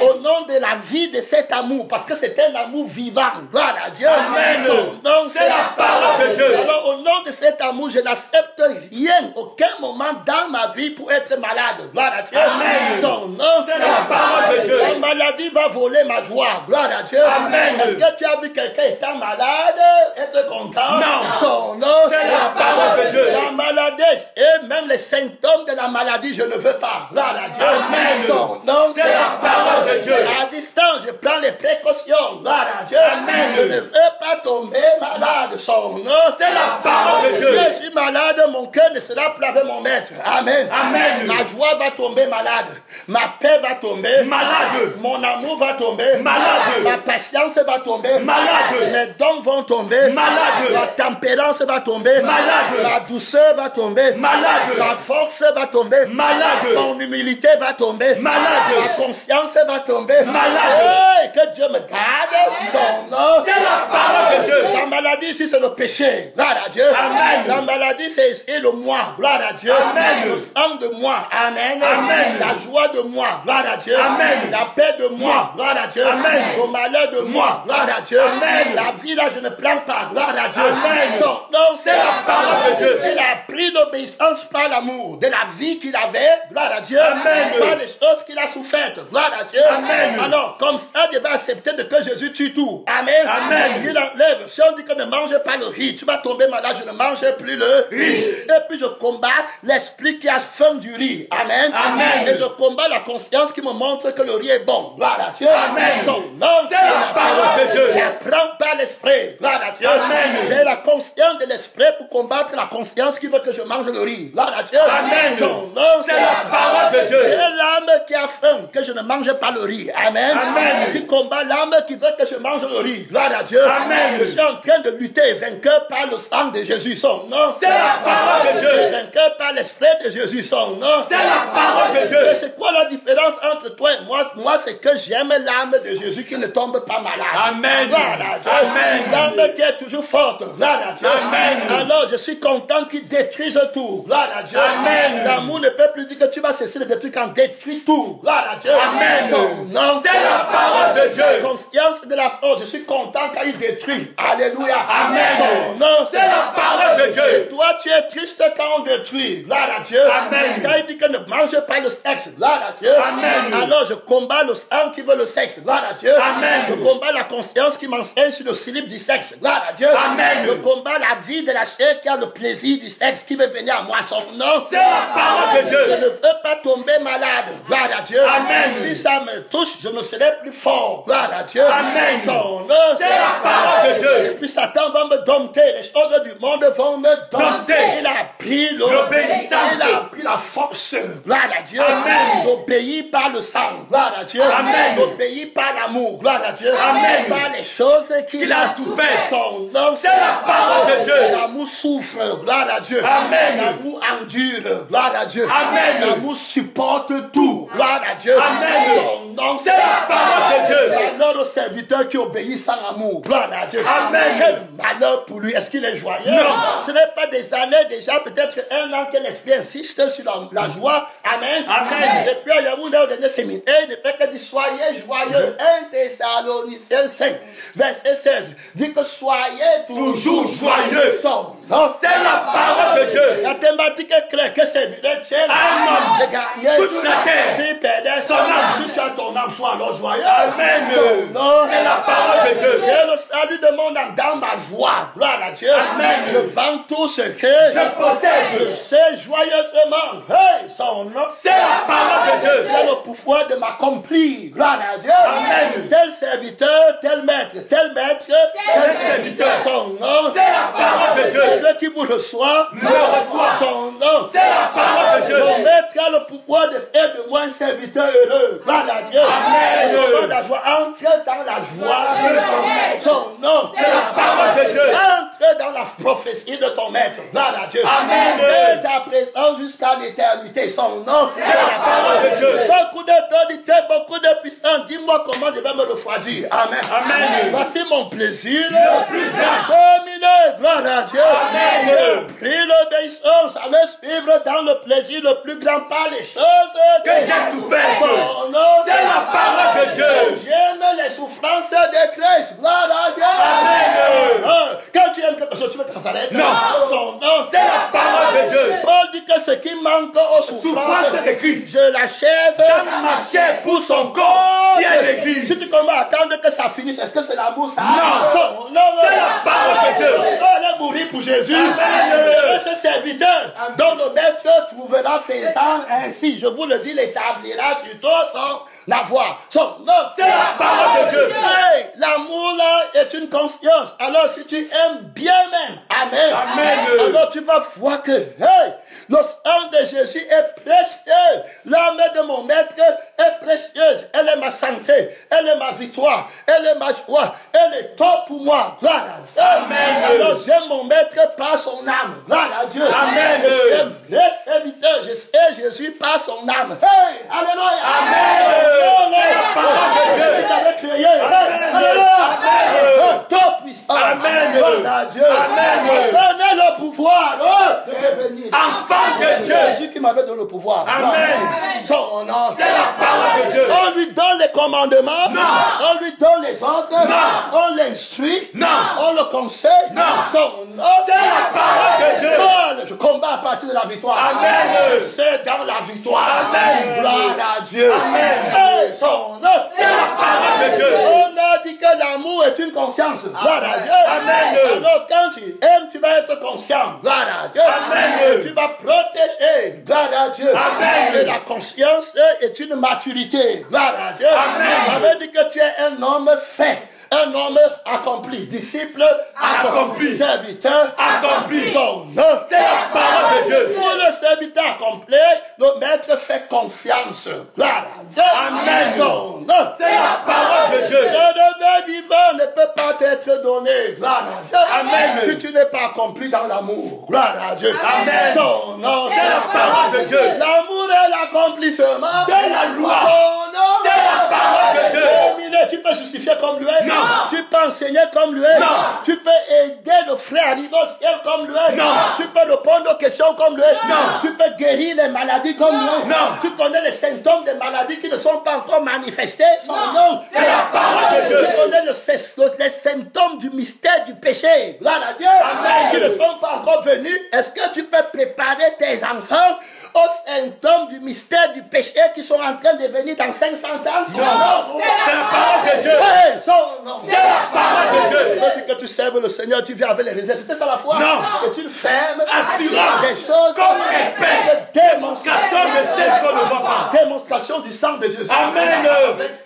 au nom de la vie de cet amour, parce que c'est un amour vivant, gloire à Dieu. Amen. Son nom, C'est la parole de Dieu. Alors, au nom de cet amour, je n'accepte rien, aucun moment dans ma vie pour être malade. Gloire à Dieu. Amen. Son nom, C'est la parole de Dieu. La maladie va voler ma joie. Gloire à Dieu. Amen. Est-ce que tu as vu quelqu'un étant malade, être content? Non. Son nom, C'est la parole de Dieu. La maladie et même les symptômes de la maladie, je ne veux pas. Gloire à Dieu. Amen. Son nom, C'est la parole de Dieu. À distance, je prends les précautions. Gloire à Dieu. Amen. Je ne veux pas tomber malade. Son nom, C'est la parole de si Dieu. je suis malade, mon cœur ne sera plus avec mon maître. Amen. Amen. Ma joie va tomber malade. Ma paix va tomber. Malade. Mon amour va tomber. Malade. Ma patience va tomber. Malade. Mes dons vont tomber. Malade. Ma tempérance va tomber. Malade. Ma douceur va tomber. Malade. Ma force va tomber. Malade. Mon humilité va tomber. Malade. Ma conscience va tomber. Malade. Hey, que Dieu me garde. Son nom. C'est la parole de Dieu. La maladie ici, c'est le péché. Gloire à Dieu. Amen. La maladie, c'est ici le moi. Gloire à Dieu. Amen. Le sang de moi. Amen. Amen. La joie de moi. Gloire à Dieu. Amen. La paix de moi. Gloire à Dieu. Amen. Le malheur de moi. Gloire à Dieu. Amen. La vie là, je ne prends pas. Gloire à Dieu. Amen. Son nom, C'est la parole de Dieu. Il a pris l'obéissance par l'amour de la vie qu'il avait. Gloire à Dieu. Amen. Par les choses qu'il a souffertes. Gloire à Dieu. Amen. Alors, comme ça, il devait accepter de que Jésus tue tout. Amen. Amen. Il enlève. Si on dit que ne mange pas le riz, tu vas tomber malade, je ne mange plus le riz. Et puis je combats l'esprit qui a faim du riz. Amen. Amen. Et je combats la conscience qui me montre que le riz est bon. Gloire à Dieu. Amen. Son nom, C'est la parole de Dieu. J'apprends par l'esprit. Gloire à Dieu. Amen. J'ai la conscience de l'esprit pour combattre la conscience qui veut que je mange le riz. Gloire à Dieu. Amen. Son nom, C'est la parole de Dieu. c'est l'âme qui a faim que je ne mange pas le riz. Amen. Amen. Qui combat l'âme qui veut que je mange le riz. Gloire à Dieu. Amen. Je suis en train de lutter, vainqueur par le sang de Jésus. Son nom. C'est la parole de Dieu. Vainqueur par l'esprit de Jésus. Son nom. C'est la parole de Dieu. Et c'est quoi la différence entre toi et moi? Moi, c'est que j'aime l'âme de Jésus qui ne tombe pas malade. Amen. Gloire à Dieu. Amen. L'âme qui est toujours forte. Gloire à Dieu. Amen. Alors, je suis content qu'il détruise tout. Gloire à Dieu. Amen. L'amour ne peut plus dire que tu vas cesser de détruire quand détruit tout. Gloire à Dieu. Amen. Son nom. C'est la parole de Dieu. Conscience de la force. Je suis content quand il détruit. Alléluia. Amen. Son nom. C'est la parole de Dieu. Et toi, tu es triste quand on détruit. Gloire à Dieu. Amen. Quand il dit que ne mange pas le sexe. Gloire à Dieu. Amen. Alors je combats le sang qui veut le sexe. Gloire à Dieu. Amen. Je combats la conscience qui m'enseigne sur le slip du sexe. Gloire à Dieu. Amen. Je combats la vie de la chair qui a le plaisir du sexe qui veut venir à moi. Son nom. C'est la parole de Dieu. Je ne veux pas tomber malade. Gloire à Dieu. Amen. Si ça me touche, je ne serai plus fort. Gloire à Dieu. Amen. Son nom. C'est la parole de Dieu. Et puis Satan va me dompter. Les choses du monde vont me dompter. Dompter. Il a a pris l'obéissance. Il a pris la force. Gloire à Dieu. Amen. D'obéir par le sang. Gloire à Dieu. Amen. D'obéir par l'amour. Gloire à Dieu. Amen. Par les choses qu'il a souffert. Son nom, c'est la parole de Dieu. L'amour souffre. Gloire à Dieu. Amen. L'amour endure. Gloire à Dieu. Amen. L'amour supporte tout. Gloire à Dieu. Amen. Son nom, c'est la parole de Dieu. Alors au serviteur qui obéit sans amour. Gloire à Dieu. Amen. Quel malheur pour lui. Est-ce qu'il est joyeux? Non. Ce n'est pas des années déjà, peut-être un an que l'esprit insiste sur la joie. Amen. Amen. Et puis il y a un dernier séminaire. Il fait que dit soyez joyeux. 1 Thessaloniciens 5, verset 16. Dit que soyez toujours joyeux. Son nom, c'est la parole de Dieu. La thématique est claire que c'est un homme de gagner toute la terre. S'il perdait son âme. Si tu as ton âme, sois alors joyeux. Amen. C'est la parole de Dieu. J'ai le salut de mon âme dans ma joie. Gloire à Dieu. Amen. Je vends tout ce que je possède. Je sais joyeusement. Hey, son nom. C'est la parole de Dieu. J'ai le pouvoir de m'accomplir. Gloire à Dieu. Amen. Tel serviteur, tel maître, tel serviteur. Son nom. C'est la parole de Dieu. Celui qui vous reçoit, me reçoit. Son nom. C'est la parole de Dieu. Mon maître a le pouvoir de faire de moi un serviteur heureux. Gloire à Dieu. Amen. La joie. Entre dans la joie de ton maître. Son nom. C'est la parole de Dieu. Entre dans la prophétie de ton maître. Gloire à Dieu. Amen. Dès à présent jusqu'à l'éternité. Son nom. C'est la parole de Dieu. Beaucoup d'autorité, beaucoup de puissance. Dis-moi comment je vais me refroidir. Amen. Amen. Voici mon plaisir. Le plus grand. Terminé. Gloire à Dieu. Amen. J'ai pris l'obéissance. Allez suivre dans le plaisir le plus grand par les choses que j'ai souffert. Son nom. C'est la parole de Dieu. J'aime les souffrances de Christ. Gloire à Dieu. Amen. Quand tu aimes quelque chose, tu veux que ça s'arrête. Non. Son nom. C'est la parole de Dieu. Paul dit que ce qui manque aux souffrances de Christ, je l'achève dans ma chair pour son corps qui est l'Église. Si tu commences à attendre que ça finisse, est-ce que c'est l'amour ça? Non. Non. C'est la parole de Dieu. On a mouru pour Jésus. Amen. Ce serviteur dont le maître trouvera faisant ainsi, je vous le dis, l'établira sur toi sans avoir. Son nom. C'est la parole de Dieu. Hey, l'amour là est une conscience. Alors si tu aimes bien même, amen. Amen. Alors tu vas voir que hey, le sang de Jésus est précieux. L'âme de mon maître est précieuse. Elle est ma santé, elle est ma victoire, elle est ma joie, elle est top pour moi. Gloire à Dieu. Amen. Alors j'aime mon maître par son âme. Gloire à Dieu. Amen. Je suis un vrai serviteur. Je sais Jésus par son âme. Hey, alléluia. Amen. C'est la parole de Dieu. Tu t'avais créé. Hey, alléluia. Amen. Top puissant. Amen. Gloire à Dieu. Amen. Donnez le pouvoir de devenir enfant de Dieu. Jésus qui m'avait donné le pouvoir. Amen. Son nom. C'est la parole de Dieu. On lui donne les commandements. Non. On lui donne les ordres. Non. On l'instruit. Non. On le conseille. Non. Son nom. C'est la parole de Dieu. Je combats à partir de la victoire. Amen. Je sais dans la victoire. Amen. Gloire à Dieu. Amen. Et son nom. C'est la parole de Dieu. On a dit que l'amour est une conscience. Gloire à Dieu. Amen. Alors quand tu aimes, tu vas être conscient. Gloire à Dieu. Amen. Et tu vas protéger. Gloire à Dieu. Amen. Et la conscience est une maturité. Gloire à Dieu. Amen. Ça veut dire que tu es un homme fait. Un homme accompli, disciple Accompli. serviteur Accompli. Son nom. C'est la parole de Dieu. Pour le serviteur accompli, le maître fait confiance. Gloire à Dieu. Amen. Son nom. C'est la parole de Dieu. Le vivant ne peut pas t'être donné. Gloire à Dieu. Amen. Si tu n'es pas accompli dans l'amour. Gloire à Dieu. Amen. Son nom. C'est la parole de Dieu. L'amour est l'accomplissement De la loi. Son nom. C'est la parole de Dieu. Terminé. Tu peux justifier comme lui. Non. Tu peux enseigner comme lui. Non. Tu peux aider le frère à arriver au ciel comme lui. Non. Tu peux répondre aux questions comme lui. Non. Tu peux guérir les maladies comme lui. Non. Tu connais les symptômes des maladies qui ne sont pas encore manifestés. Son nom. C'est la parole de Dieu. Tu connais les symptômes du mystère du péché. Gloire à Dieu. Amen. Qui ne sont pas encore venus. Est-ce que tu peux préparer tes enfants aux symptômes du mystère du péché qui sont en train de venir dans 500 ans? Non. C'est la parole de Dieu. Hey, son nom. C'est la parole de Dieu. Tu veux dire que tu serves le Seigneur, tu viens avec les réserves. C'était ça la foi? Non. C'est une ferme Assurance. des choses Comme respect. de démonstration. Démonstration de celle qu'on ne voit pas. Démonstration du sang de Jésus. Amen.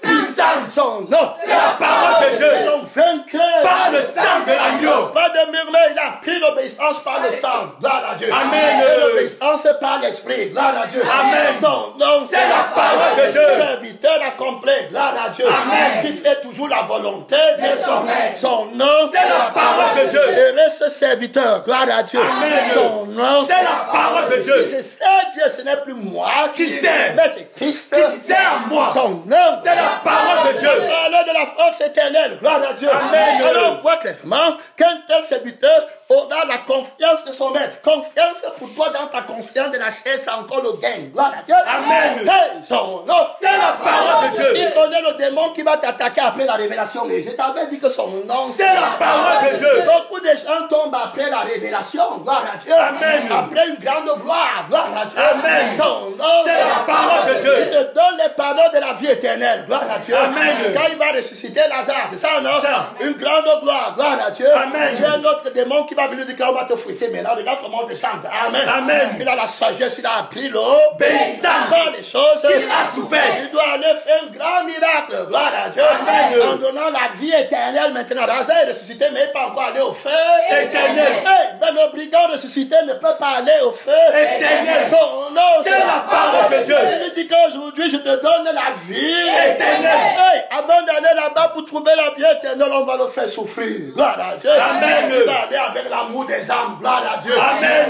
Puissance. Son nom. C'est la parole de Dieu. Ils ont vaincu Par le sang de l'agneau. Pas de murmure, il a pris le l'obéissance par le sang. Gloire à Dieu. Amen. Et l'obéissance par l'esprit. Gloire à Dieu. Amen. Son nom, c'est la parole de Dieu. Serviteur accompli. Gloire à Dieu. Amen. Qui fait toujours la volonté de son maître. Son nom, c'est la parole de Dieu. Et reste serviteur. Gloire à Dieu. Amen. Son nom, c'est la parole de Dieu. Si je sais Dieu, ce n'est plus moi qui sert, mais c'est Christ qui sert à moi. Son nom, c'est la parole de Dieu. Parole de la force éternelle. Gloire à Dieu. Amen. Alors on voit clairement qu'un tel serviteur aura la confiance de son maître. Confiance pour toi dans ta conscience de la chair, c'est encore le gain. Gloire à Dieu. Amen. Hey, son nom, c'est la parole de Dieu. Il connaît le démon qui va t'attaquer après la révélation. Mais je t'avais dit que son nom, c'est la parole de Dieu. Beaucoup de gens tombent après la révélation. Gloire à Dieu. Amen. Après une grande gloire. Gloire à Dieu. Amen. Son nom, c'est la parole de Dieu. Il te donne les paroles de la vie éternelle. Gloire à Dieu. Amen. Quand il va ressusciter Lazare, c'est ça, non? Ça. Une grande gloire. Gloire à Dieu. Amen. Il y a un autre démon qui va venir dire qu'on va te fouetter. Mais là, regarde comment on te chante. Amen. Amen. Il a la sagesse, il a appris l'obéissance. Dans les choses, il a souffert. Il doit aller faire un grand miracle. Gloire à Dieu. Amen. En donnant la vie éternelle maintenant. Lazare est ressuscité, mais il n'est pas encore allé au feu éternel. Hey, mais le brigand ressuscité ne peut pas aller au feu éternel. Son nom, c'est la parole de Dieu. Il lui dit qu'aujourd'hui je te donne la vie éternelle. Hey, avant d'aller là-bas pour trouver la vie éternelle, on va le faire souffrir. Gloire à Dieu. Amen. Il va aller avec l'amour des âmes. Gloire à Dieu. Amen.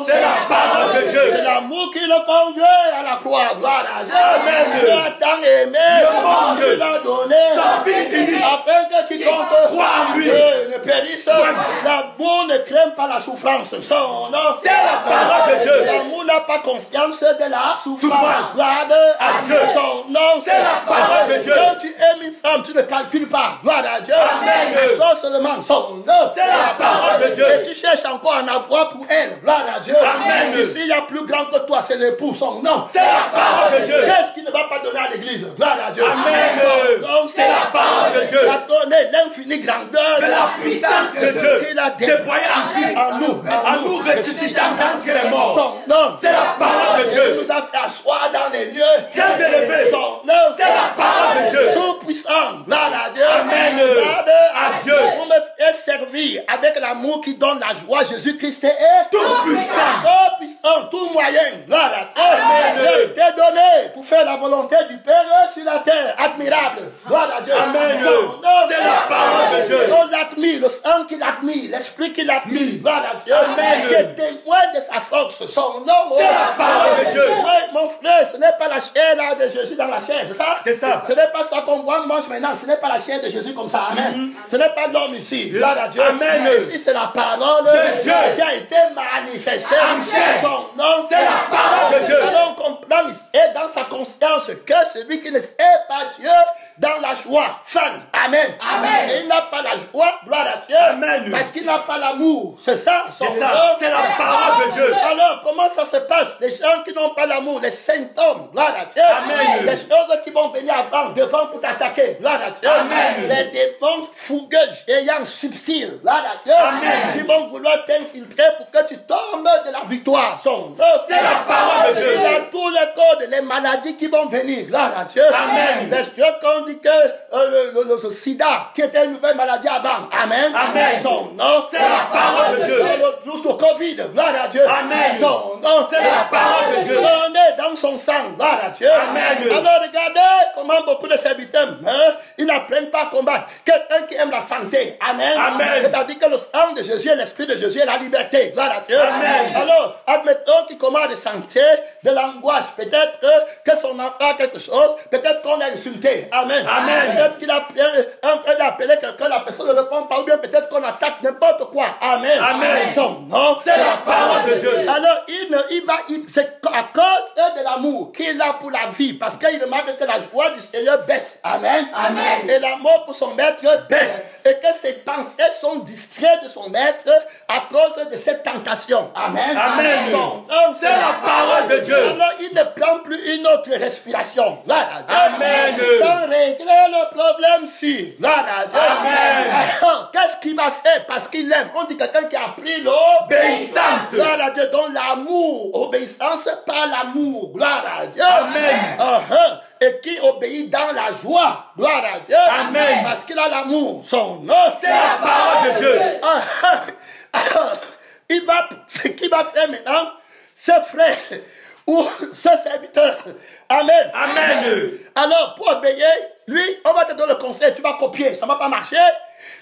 C'est la parole de Dieu. C'est l'amour qui le conduit à la croix. Gloire à Dieu. Amen. Dieu a tant aimé le monde. Il a donné son Fils unique afin que quiconque croit en lui ne périsse. L'amour ne craint pas la souffrance. Son nom, c'est la parole de Dieu. L'amour n'a pas conscience de la souffrance. Gloire à Dieu. Son nom, c'est la parole de Dieu. Quand tu aimes une femme, tu ne calcules pas. Gloire à Dieu. Amen. Tu sors seulement. Son nom, c'est la parole de Dieu. Et tu cherches encore à en avoir pour elle. Gloire à Dieu. Amen. Ici, il y a plus grand que toi, c'est l'époux. Son nom, c'est la parole de Dieu. Qu'est-ce qu'il ne va pas donner à l'église? Gloire à Dieu. Amen. Son nom, c'est la parole de Dieu. Il a donné l'infinie grandeur de la puissance de Dieu qu'il a déployée en nous ressuscitant d'entre les morts. Son nom, c'est la parole de Dieu. Il nous a fait asseoir dans les lieux très élevés. Son nom, c'est la parole de Dieu. Tout puissant. Gloire à Dieu. Amen. Gloire à Dieu. Vous me faites servir avec l'amour qui donne la joie. Jésus-Christ est tout puissant. Tout puissant, tout moyen. Gloire à Dieu. Amen. Il a été donné pour faire la volonté du Père sur la terre. Admirable. Gloire à Dieu. Amen. C'est la parole de Dieu. On l'admire, le sang qui l'admire, l'esprit qui l'admire. Gloire à Dieu. Amen. Qui est témoin de sa force. Son nom. C'est la parole de Dieu. Oui, mon frère, ce n'est pas la chair là, de Jésus dans la chair, c'est ça? C'est ça. Ce n'est pas ça qu'on mange maintenant. Ce n'est pas la chair de Jésus comme ça. Amen. Ce n'est pas l'homme ici. Gloire à Dieu. Amen. Ici, c'est la parole de Dieu qui a été manifestée. chair. Son nom, c'est la parole de Dieu. Alors on comprend ici, dans sa conscience que celui qui ne sait pas Dieu, dans la joie, fan. Amen. Amen. Et il n'a pas la joie, gloire à Dieu. Amen. Parce qu'il n'a pas l'amour. C'est ça. C'est ça. C'est la parole de Dieu. Alors, comment ça se passe? Les gens qui n'ont pas l'amour, les symptômes, gloire à Dieu. Amen. Les choses qui vont venir avant, devant pour t'attaquer, gloire à Dieu. Amen. Les démons fougueux, géants, subtils, gloire à Dieu. Amen. Qui vont vouloir t'infiltrer pour que tu tombes de la victoire. C'est la parole de Dieu. Il a tous les codes, les maladies qui vont venir, gloire à Dieu. Amen. Les Dieu qu'on dit que le sida, qui était une nouvelle maladie avant, amen. Amen. Son nom, c'est la parole de Dieu. Juste au Covid, gloire à Dieu. Amen. Son nom, c'est la parole de Dieu. On est dans son sang, gloire à Dieu. Amen. Alors regardez comment beaucoup de serviteurs, ils n'apprennent pas à combattre. Quelqu'un qui aime la santé, amen. Amen. C'est-à-dire que le sang de Jésus et l'esprit de Jésus est la liberté, gloire à Dieu. Amen. Alors, admettons qu'il combat de santé, de l'angoisse, peut-être que son enfant a quelque chose, peut-être qu'on l'a insulté, amen. Amen. Peut-être qu'il a appelé quelqu'un, la personne ne répond pas, ou bien peut-être qu'on attaque n'importe quoi, amen. Amen. Son nom, c'est la parole de Dieu. Alors, c'est à cause de l'amour qu'il a pour la vie, parce qu'il remarque que la joie du Seigneur baisse, amen. Amen. Et l'amour pour son maître baisse, et que ses pensées sont distraites de son maître à cause de cette tentation, amen. Amen. C'est la parole de Dieu. Alors, il ne prend plus une autre respiration, gloire à Dieu. Amen. Sans régler le problème-ci, gloire à Dieu. Amen. Alors, qu'est-ce qu'il va faire? Parce qu'il aime. On dit quelqu'un qui a pris l'obéissance, gloire à Dieu, dont l'amour, obéissance par l'amour, gloire à Dieu. Amen. Et qui obéit dans la joie, gloire à Dieu. Amen. Parce qu'il a l'amour, son nom. C'est la parole de Dieu. ce qu'il va faire maintenant, ce frère ou ce serviteur. Amen. Amen. Alors, pour obéir, lui, on va te donner le conseil, tu vas copier, ça ne va pas marcher.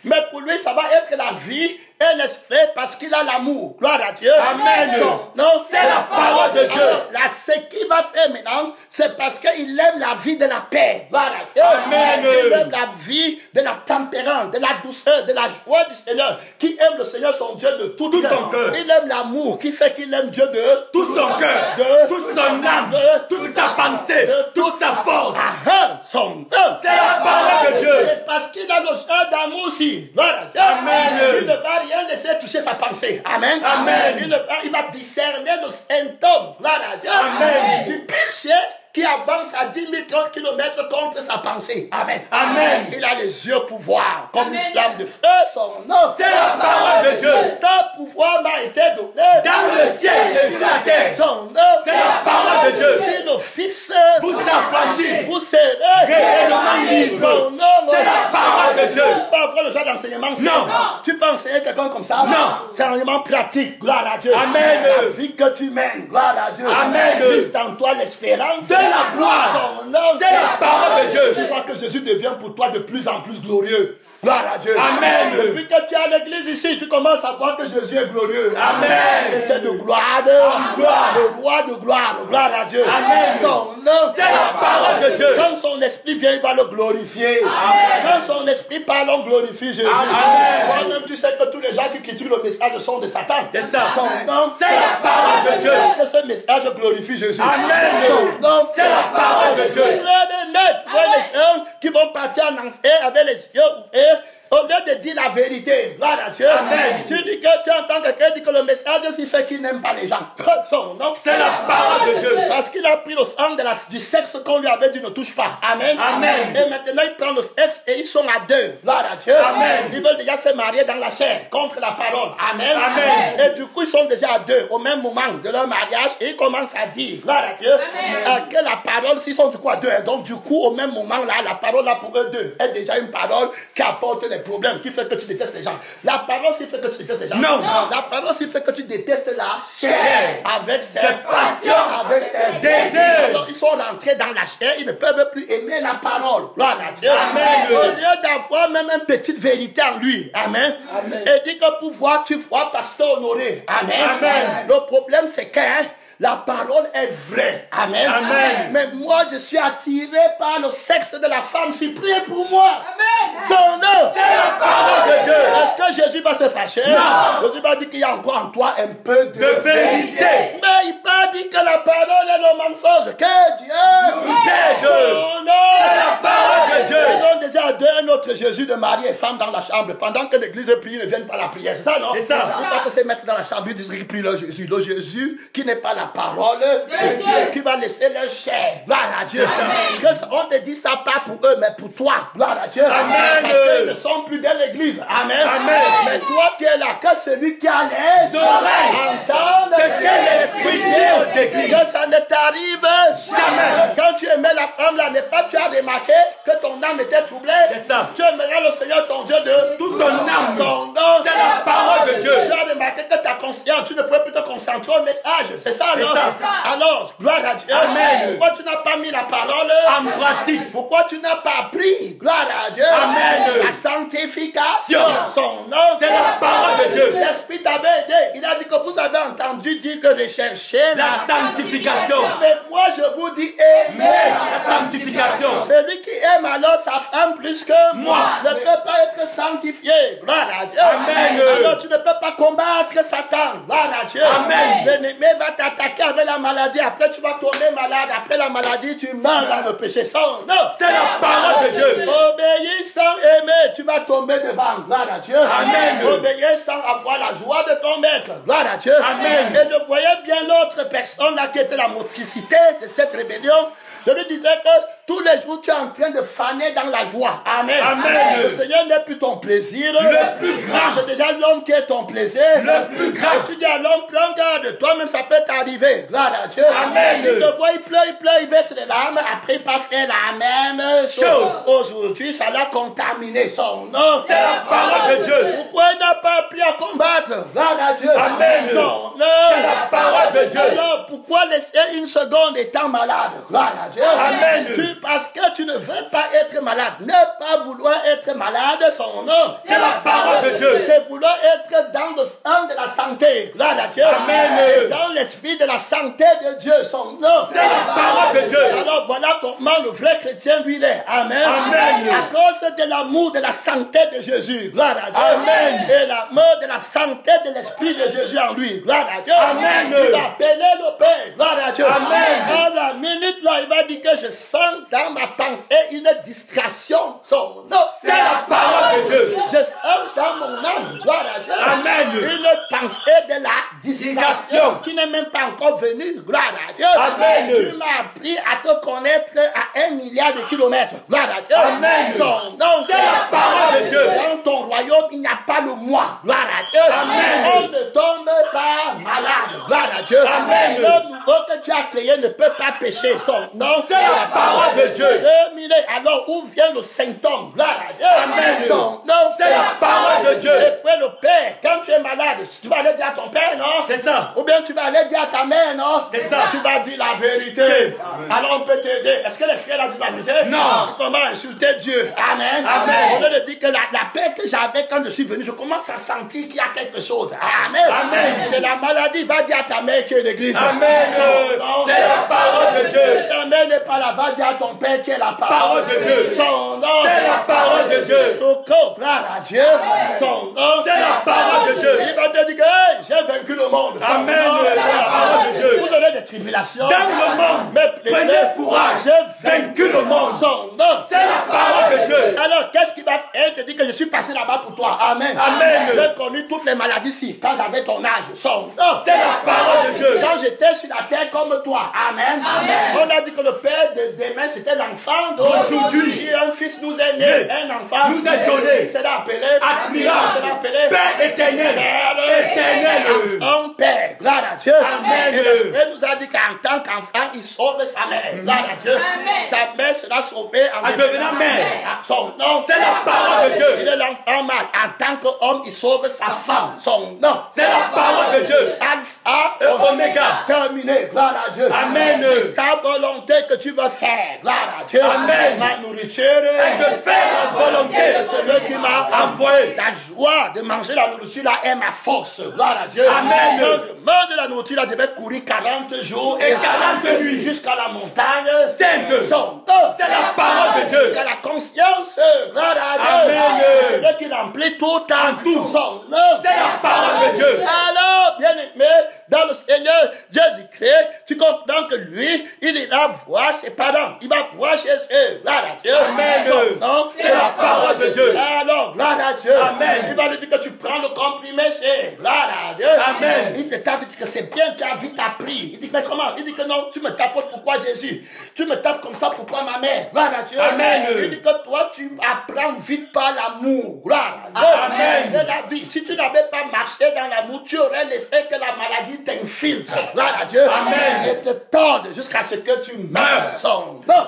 Mais pour lui, ça va être la vie et l'esprit parce qu'il a l'amour. Gloire à Dieu. Amen. Non, c'est la parole de Dieu. Alors, là, ce qu'il va faire maintenant, c'est parce qu'il aime la vie de la paix. Gloire à Dieu. Amen. Il aime la vie de la tempérance, de la douceur, de la joie du Seigneur. Qui aime le Seigneur, son Dieu, de tout son cœur. Il aime l'amour, qui fait qu'il aime Dieu de tout son cœur, de toute son âme, toute sa pensée, toute sa force. Son œuvre. C'est la parole de Dieu. C'est parce qu'il a le d'amour aussi. Voilà. Amen. Il ne va rien laisser toucher sa pensée. Amen. Amen. Il va discerner le symptôme. Voilà. Amen. Du péché qui avance à 10 000 km contre sa pensée. Amen. Amen. Il a les yeux pour voir comme une flamme de feu. Son nom. C'est la parole de Dieu. Ton pouvoir m'a été donné dans le ciel et sur la terre. Son nom. C'est la parole de Dieu. Si nos fils vous affranchissez, vous serez réellement libres. Son nom. C'est la parole de Dieu. Tu peux pas avoir le genre d'enseignement. Non. Tu peux enseigner quelqu'un comme ça. Non. C'est un enseignement pratique. Gloire à Dieu. Amen. La vie que tu mènes. Gloire à Dieu. Amen. Christ en toi l'espérance. De la gloire. C'est la parole de Dieu. Tu vois que Jésus devient pour toi de plus en plus glorieux. Gloire à Dieu. Amen. Depuis que tu es à l'église ici, tu commences à voir que Jésus est glorieux. Amen. Et c'est de gloire de gloire. Le roi de gloire. Gloire à Dieu. Amen. Son nom. C'est la parole de Dieu. Quand son esprit vient, il va le glorifier. Amen. Quand son esprit parle, on glorifie Jésus. Toi-même, tu sais que tous les gens qui critiquent le message sont de Satan. C'est ça. Son nom. C'est la parole de Dieu. Parce que ce message glorifie Jésus. Amen. Son nom. C'est la parole de Dieu. Les gens qui vont partir en enfer avec les yeux ouverts, au lieu de dire la vérité, gloire à Dieu, Amen. tu dis que tu entends quelqu'un dire que le message s'il fait qu'il n'aime pas les gens. Son nom, c'est la parole de Dieu. Parce qu'il a pris le sang du sexe qu'on lui avait dit ne touche pas. Amen. Amen. Et maintenant il prend le sexe et ils sont à deux. Gloire à Dieu. Amen. Ils veulent déjà se marier dans la chair contre la parole. Amen. Amen. Et du coup ils sont déjà à deux au même moment de leur mariage et ils commencent à dire, gloire à Dieu, que la parole, s'ils sont du coup à deux. Donc du coup au même moment là, la parole là pour eux deux est déjà une parole qui apporte les problèmes, qui fait que tu détestes les gens. La parole s'il fait que tu détestes les gens. Non. La parole s'il fait que tu détestes la chair. Avec ses passions, avec ses désirs. Alors ils sont rentrés dans la chair, ils ne peuvent plus aimer la parole. Gloire à Dieu. Amen. Au lieu d'avoir même une petite vérité en lui. Amen. Amen. Et dit que pour voir, tu vois pasteur honoré. Amen. Amen. Le problème c'est que la parole est vraie. Amen. Amen. Mais moi, je suis attiré par le sexe de la femme. Si priez pour moi. Amen. Son nom. C'est la parole de Dieu. Est-ce que Jésus va se fâcher? Non. Jésus va dire qu'il y a encore en toi un peu de vérité. Mais il va dire que la parole est le mensonge. Que Dieu nous aide. Son nom. C'est la parole de Dieu. Ils ont déjà deux, un autre Jésus de Marie et femme dans la chambre. Pendant que l'église prie, ils ne viennent pas à la prière. C'est ça, non? C'est ça. Il faut que se mettre dans la chambre, ils disent qu'ils prient le Jésus. Le Jésus qui n'est pas la parole de Dieu, qui va laisser leur chair. Gloire à Dieu. On te dit ça pas pour eux, mais pour toi. Gloire à Dieu. Amen. Parce qu'ils ne sont plus dans l'église. Amen. Amen. Mais toi qui es là, que celui qui a les oreilles entende ce que l'Esprit dit aux églises. que ça ne t'arrive jamais. Quand tu aimais la femme là, n'est pas tu as remarqué que ton âme était troublée. C'est ça. Tu aimeras le Seigneur ton Dieu de toute ton âme. Son nom. C'est la parole de Dieu. Tu as remarqué que ta conscience, tu ne pouvais plus te concentrer au message. C'est ça, non? ça. Alors, gloire à Dieu. Amen. Pourquoi tu n'as pas mis la parole en pratique? Pourquoi tu n'as pas appris? Gloire à Dieu. Amen. La sanctification. Son nom. C'est la parole de Dieu. L'Esprit t'avait aidé. Il a dit que vous avez entendu dire que rechercher la sanctification. Mais moi, je vous dis aimer la sanctification. Celui qui aime alors sa femme plus que moi ne peut pas être sanctifié. Gloire à Dieu. Amen. Alors tu ne peux pas combattre Satan. Gloire à Dieu. Amen. L'ennemi va t'attaquer avec la maladie. Après tu vas tomber malade. Après la maladie, tu meurs dans le péché. Non. C'est la parole de Dieu. Obéir sans aimer, tu vas tomber devant. Gloire à Dieu. Amen. Obéir sans avoir la joie de ton maître. Gloire à Dieu. Amen. Et je voyais bien l'autre personne-là qui était la motricité de cette rébellion, je lui disais que tous les jours tu es en train de faner dans la joie. Amen. Amen. Le Seigneur n'est plus ton plaisir. Le plus grand. C'est déjà l'homme qui est ton plaisir. Le plus grand. Et tu dis à l'homme, prends garde, toi-même ça peut t'arriver. Gloire à Dieu. Amen. Il te voit, il pleure, il verse les larmes, après il va faire la même chose. Aujourd'hui, ça l'a contaminé son nom. C'est la parole de Dieu. Pourquoi il n'a pas appris à combattre? Gloire à Dieu. Amen. Son nom. C'est la parole de Dieu. Alors, pourquoi laisser une seconde étant malade? Gloire à Dieu. Amen. Parce que tu ne veux pas être malade. Ne pas vouloir être malade, son nom. C'est la parole de Dieu. C'est vouloir être dans le sang de la santé. Gloire à Dieu. Amen. Et dans l'esprit de la santé de Dieu, son nom. C'est la parole de Dieu. Alors voilà comment le vrai chrétien lui il est. Amen. Amen. À cause de l'amour de la santé de Jésus. Gloire à Dieu. Amen. Et l'amour de la santé de l'esprit de Jésus en lui. Gloire à Dieu. Amen. Il va appeler le Père. Gloire à Dieu. Amen. À la minute là, il va dire que je sens dans ma pensée une distraction. Son nom. C'est la parole de Dieu. Je sens dans mon âme. Gloire à Dieu. Amen. Une pensée de la distraction qui n'est même pas encore venue. Gloire à Dieu. Amen. Tu m'as appris à te connaître à 1 milliard de kilomètres. Gloire à Dieu. Amen. Son nom, c'est la parole de Dieu. Dans ton royaume, il n'y a pas le moi. Gloire à Dieu. Amen. On ne tombe pas malade. Gloire à Dieu. Amen. Le nouveau que tu as créé ne peut pas pécher. Son nom, c'est la parole de Dieu. Terminé. Alors, où vient le symptôme? Gloire à Dieu. Amen. Son nom, c'est la parole de Dieu. Et puis le Père, quand tu es malade, tu vas aller dire à ton Père, non? C'est ça. Ou bien tu vas aller dire à ta mère, non? C'est ça. Tu vas dire la vérité. Alors on peut t'aider. Est-ce que les frères ont dit la vérité? Non. Comment insulter Dieu? Amen. Amen. On veut dire que la paix que j'avais quand je suis venu, je commence à sentir qu'il y a quelque chose. Amen. Amen. C'est la maladie. Va dire à ta mère qui est l'église. Amen. C'est la parole de Dieu. Si ta mère n'est pas là, va dire à ton Père qui est la Parole de Dieu. Son nom. C'est la parole de Dieu. Gloire à Dieu. Son nom. C'est la parole de Dieu. Il va te dire que hey, j'ai vaincu le monde. Amen. C'est la parole de Dieu. Vous aurez des tribulations. Dans le monde, mais prenez courage. J'ai vaincu le monde. Son nom. C'est la parole de Dieu. Alors, qu'est-ce qu'il va faire? Il te dit que je suis passé là-bas pour toi. Amen. Amen. J'ai connu toutes les maladies ici quand j'avais ton âge. Son nom. C'est la parole de Dieu. Quand j'étais sur la terre comme toi. Amen. Amen. On a dit que le père de demain c'était l'enfant d'aujourd'hui. Un fils nous est né. Un enfant nous est donné. Il sera appelé admirable. Il sera appelé Père éternel. Éternel. Enfant Père. Gloire à Dieu. Amen. Et le Père nous a dit qu'en tant qu'enfant, il sauve sa mère. Gloire à Dieu. Sa mère sera sauvée en devenant mère. Son nom. C'est la parole de Dieu. Il est l'enfant mâle. En tant qu'homme, il sauve sa femme. Son nom. C'est la parole de Dieu. Alpha et Oméga. Terminé. Gloire à Dieu. Amen. C'est sa volonté que tu vas faire. Gloire à Dieu. Amen. Ma nourriture Et de faire la volonté de celui qui m'a envoyé. La joie de manger la nourriture là est ma force. Gloire à Dieu. Amen. Quand je mange de la nourriture là, je vais courir 40 jours et 40 nuits jusqu'à la montagne. Sainte. C'est la parole de Dieu. Jusqu'à la conscience. Gloire à Dieu. Amen. Celui qui remplit tout en tout. C'est la parole de Dieu. Alors, bien aimé, dans le Seigneur Jésus-Christ, tu comprends que lui, il ira voir ses parents. Il va voir chez eux. Gloire à Dieu. Amen. C'est la parole de Dieu. Alors, gloire à Dieu. Amen. Il va lui dire que tu prends le comprimé, c'est gloire à Dieu. Amen. Il te tape, il dit que c'est bien, tu as vite appris. Il dit, mais comment? Il dit que non, tu me tapes pourquoi Jésus? Tu me tapes comme ça pourquoi ma mère? Gloire à Dieu. Amen. Il dit que toi, tu apprends vite par l'amour. Gloire à Dieu. Amen. De la vie. Si tu n'avais pas marché dans l'amour, tu aurais laissé que la maladie t'infiltre. Gloire à Dieu. Amen. Et te torde jusqu'à ce que tu meurs.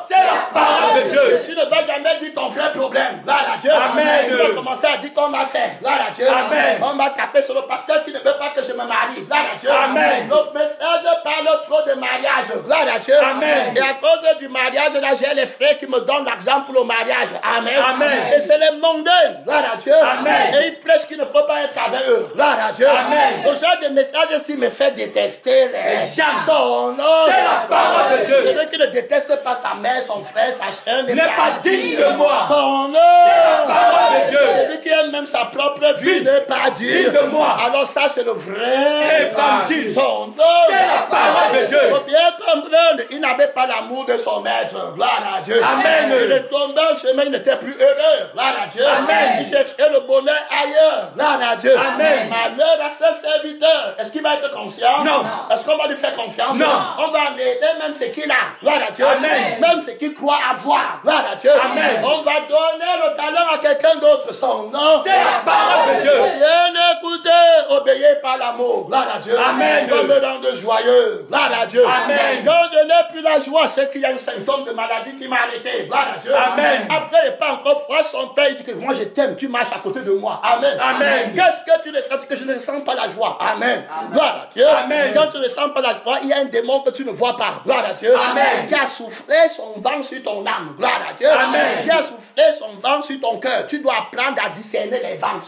C'est la parole de Dieu. Et tu ne vas jamais dire ton vrai problème. Gloire à Dieu. Amen. Tu vas commencer à dire qu'on m'a fait. Gloire à Dieu. Amen. On m'a tapé sur le pasteur qui ne veut pas que je me marie. Gloire à Dieu. Amen. Notre message parle trop de mariage. Gloire à Dieu. Amen. Et à cause du mariage, là, j'ai les frères qui me donnent l'exemple pour le mariage. Amen. Amen. Et c'est les mondains. Gloire à Dieu. Amen. Et ils prêchent qu'il ne faut pas être avec eux. Gloire à Dieu. Amen. Le genre de message ici me fait détester les gens. Son nom. C'est la parole de Dieu. Celui qui ne déteste pas sa mère, son frère, sa soeur, n'est pas digne de moi. Son nom. C'est la parole de Dieu. Celui qui aime même sa propre vie n'est pas digne de moi. Alors ça, c'est le vrai évangile. Son nom. C'est la parole de Dieu. Il faut bien comprendre. il n'avait pas l'amour de son maître. Gloire à Dieu. Amen. Il est tombé en chemin, il n'était plus heureux. Gloire à Dieu. Amen. Il cherchait le bonheur ailleurs. Gloire à Dieu. Amen. Malheur à ce serviteur. Est-ce qu'il va être conscient? Non. Est-ce qu'on va lui faire confiance? Non. On va l'aider même ce qu'il a. Gloire à Dieu. Amen. Même ce qu'il croit avoir. Gloire à Dieu. Amen. On va donner le talent à quelqu'un d'autre. Son nom. C'est la parole de Dieu. Bien écoutez, obéissez par l'amour. Gloire à Dieu. Amen. Comme me rendre joyeux. Gloire à Dieu. Amen. Quand je n'ai plus la joie, c'est qu'il y a un symptôme de maladie qui m'a arrêté. Gloire à Dieu. Amen. Après, il n'est pas encore froid, son père, il dit que moi je t'aime, tu marches à côté de moi. Amen. Amen. Qu'est-ce que tu ressens? Que je ne ressens pas la joie. Amen. Gloire à Dieu. Amen. Quand tu ne ressens pas la joie, il y a un démon que tu ne vois pas. Gloire à Dieu. Amen. Qui a soufflé son vent sur ton âme. Gloire à Dieu. Amen. Qui a soufflé son vent sur ton cœur. Tu dois apprendre à discerner les vents.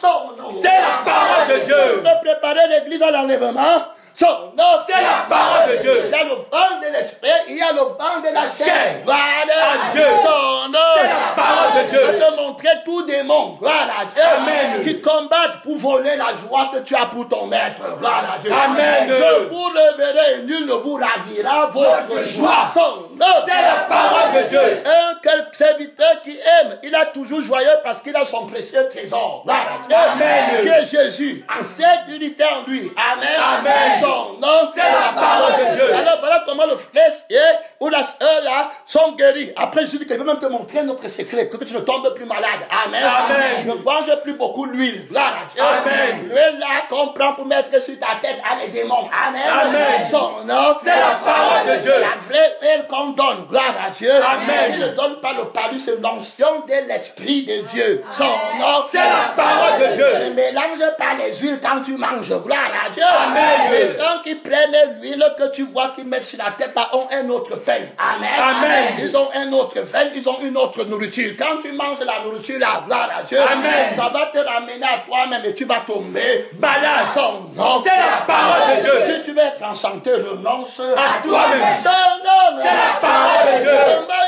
C'est la parole de Dieu. Tu peux préparer l'église à l'enlèvement. Son nom, c'est la parole de Dieu. Il y a le vent de l'esprit, il y a le vent de la chair. Gloire à Dieu. Son nom, c'est la parole de Dieu. Je vais te montrer tout démon. Gloire à Dieu. Amen. Qui combattent pour voler la joie que tu as pour ton maître. Gloire à Dieu. Amen. Je vous révélerai, nul ne vous ravira votre joie. Son nom, c'est la parole de Dieu. Quel serviteur qui aime, il est toujours joyeux parce qu'il a son précieux trésor. Gloire à Dieu. Amen. Qui est Jésus, en sécurité en lui. Amen. Amen. Non, c'est la parole de Dieu. Alors voilà comment le frère ou la sœur là sont guéris. Après je dis qu'il veut même te montrer notre secret, que tu ne tombes plus malade. Amen. Amen. Ne mange plus beaucoup l'huile. Amen. L'huile là qu'on prend pour mettre sur ta tête à les démons. Amen. Amen. Son nom, c'est la parole de Dieu. La vraie huile qu'on donne. Gloire à Dieu. Amen. Il ne donne pas le palu, c'est l'onction de l'esprit de Dieu. Son nom, c'est la parole de Dieu. Ne mélange pas les huiles quand tu manges. Gloire à Dieu. Amen. Les gens qui prennent l'huile que tu vois qu'ils mettent sur la tête là ont un autre pain. Amen. Amen. Ils ont un autre pain, ils ont une autre nourriture. Quand tu manges la nourriture là, gloire à Dieu. Amen. Ça va te ramener à toi-même et tu vas tomber malade. Son nom, c'est la parole de Dieu. Si tu veux être enchanté, renonce à toi-même. Son nom, c'est la parole de Dieu.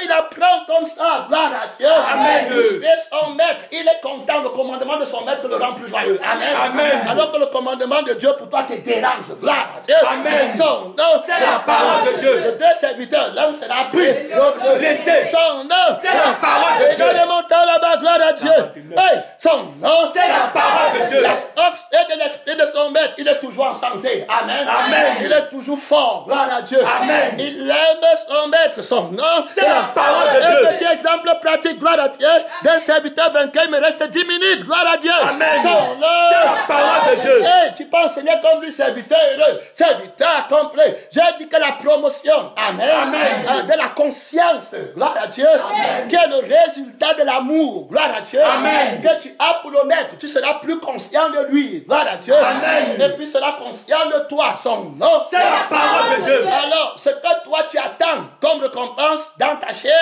Il apprend comme ça, gloire à Dieu. Amen. Il fait son maître, il est content. Le commandement de son maître le rend plus joyeux. Amen. Amen. Alors que le commandement de Dieu pour toi te dérange. Gloire à Dieu. Amen. Son nom, c'est la parole de Dieu. Les deux serviteurs, l'un sera pris, l'autre laissé. Son nom, c'est la parole de Dieu. Je montant là-bas, gloire à Dieu. Hey, son nom, c'est la parole de Dieu. La force et de l'esprit de son maître, il est toujours en santé. Amen. Amen. Il est toujours fort. Gloire à Dieu. Amen. Il aime son maître. Son nom, c'est la parole de Dieu. Un petit exemple pratique, gloire à Dieu. D'un serviteur vainqueur, il me reste 10 minutes. Gloire à Dieu. Amen. Son nom, c'est la parole de Dieu. Hey, tu peux enseigner comme lui, serviteur heureux, serviteur complet. J'ai dit que la promotion, amen, amen, de la conscience, gloire à Dieu, amen, qui est le résultat de l'amour, gloire à Dieu, amen, que tu as pour le maître, tu seras plus conscient de lui, gloire à Dieu, amen, et puis seras conscient de toi, son nom, c'est la parole de Dieu. Alors, ce que toi tu attends comme récompense dans ta chair,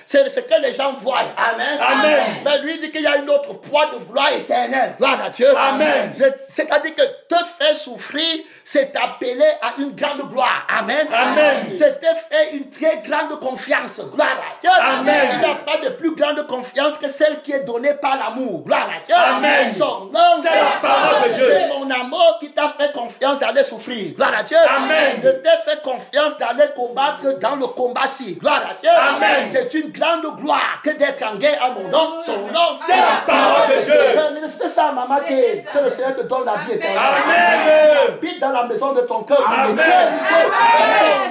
c'est ce que les gens voient. Amen. Amen. Mais lui dit qu'il y a une autre poids de gloire éternelle. Gloire à Dieu. Amen. C'est-à-dire que te faire souffrir, c'est appeler à une grande gloire. Amen. Amen. C'est te faire une très grande confiance. Gloire à Dieu. Amen. Il n'y a pas de plus grande confiance que celle qui est donnée par l'amour. Gloire à Dieu. Amen. Son nom, c'est la parole de Dieu. C'est mon amour qui t'a fait confiance d'aller souffrir. Gloire à Dieu. Amen. Je t'ai fait confiance d'aller combattre dans le combat-ci. Gloire à Dieu. Amen. C'est une grande gloire que d'être en guerre à mon nom. Son nom, c'est la parole de Dieu. C'est ça, maman, que le Seigneur te donne la vie éternelle. Amen. Habite dans la maison de ton cœur. Amen.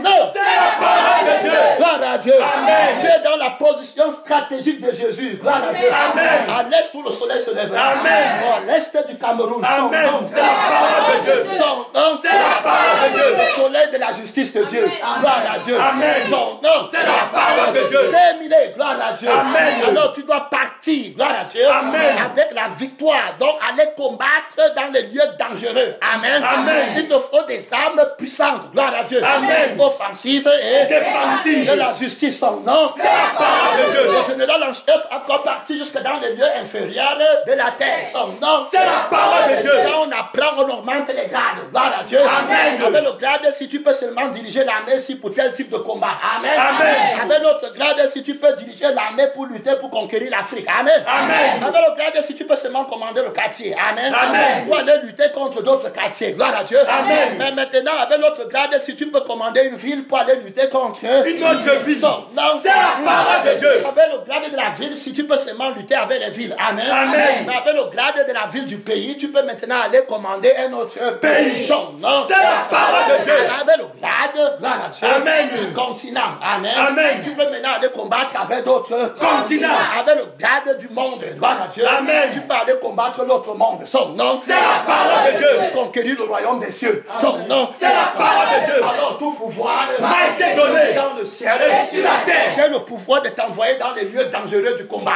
Non, c'est la parole de Dieu. Gloire à Dieu. Amen. Tu es dans la position stratégique de Jésus. Gloire à Dieu. Amen. À l'est où le soleil se lève. Amen. À l'est du Cameroun. Amen. Son nom, c'est la parole de Dieu. Son nom, c'est la parole de Dieu. Le soleil de la justice de Dieu. Gloire à Dieu. Amen. Son nom, c'est la parole de Dieu. Terminé. Gloire à Dieu. Amen. Alors tu dois partir. Gloire à Dieu. Amen. Avec la victoire. Donc aller combattre dans les lieux dangereux. Amen. Amen. Il te faut des armes puissantes. Gloire à Dieu. Amen. Offensive et défensive. de la justice. Son nom, c'est la la parole de Dieu. Le général en chef a encore parti jusque dans les lieux inférieurs de la terre. Son nom, C'est la parole de Dieu. Quand on apprend, on augmente les grades. Gloire à Dieu. Amen. Avec le grade, si tu peux seulement diriger l'armée, si pour tel type de combat. Amen. Amen. Avec l'autre grade, si tu peux diriger l'armée pour lutter, pour conquérir l'Afrique. Amen. Amen. Avec le grade, si tu peux seulement commander le quartier. Amen. Amen. Pour aller lutter contre d'autres quartiers. Gloire à Dieu. Amen. Mais maintenant, avec l'autre grade, si tu peux commander une ville pour aller lutter contre Une autre ville. Non, C'est la parole de Dieu. Avec le grade de la ville, si tu peux seulement lutter avec les villes. Amen. Amen. Mais avec le grade de la ville du pays, tu peux maintenant aller commander un autre pays. Non. C'est la parole de Dieu. Avec le grade, gloire à Dieu, Amen. du continent. Amen. Amen. Tu peux maintenant aller combattre avec d'autres Continents. Avec le grade du monde, gloire à Dieu. Amen. Tu peux aller combattre l'autre monde. Son nom, C'est la parole de Dieu. Conquérir le royaume des cieux. Son nom, C'est la parole de Dieu. Alors tout pouvoir m'a été donné dans le ciel et sur la terre. J'ai le pouvoir de t'envoyer dans les lieux dangereux du combat.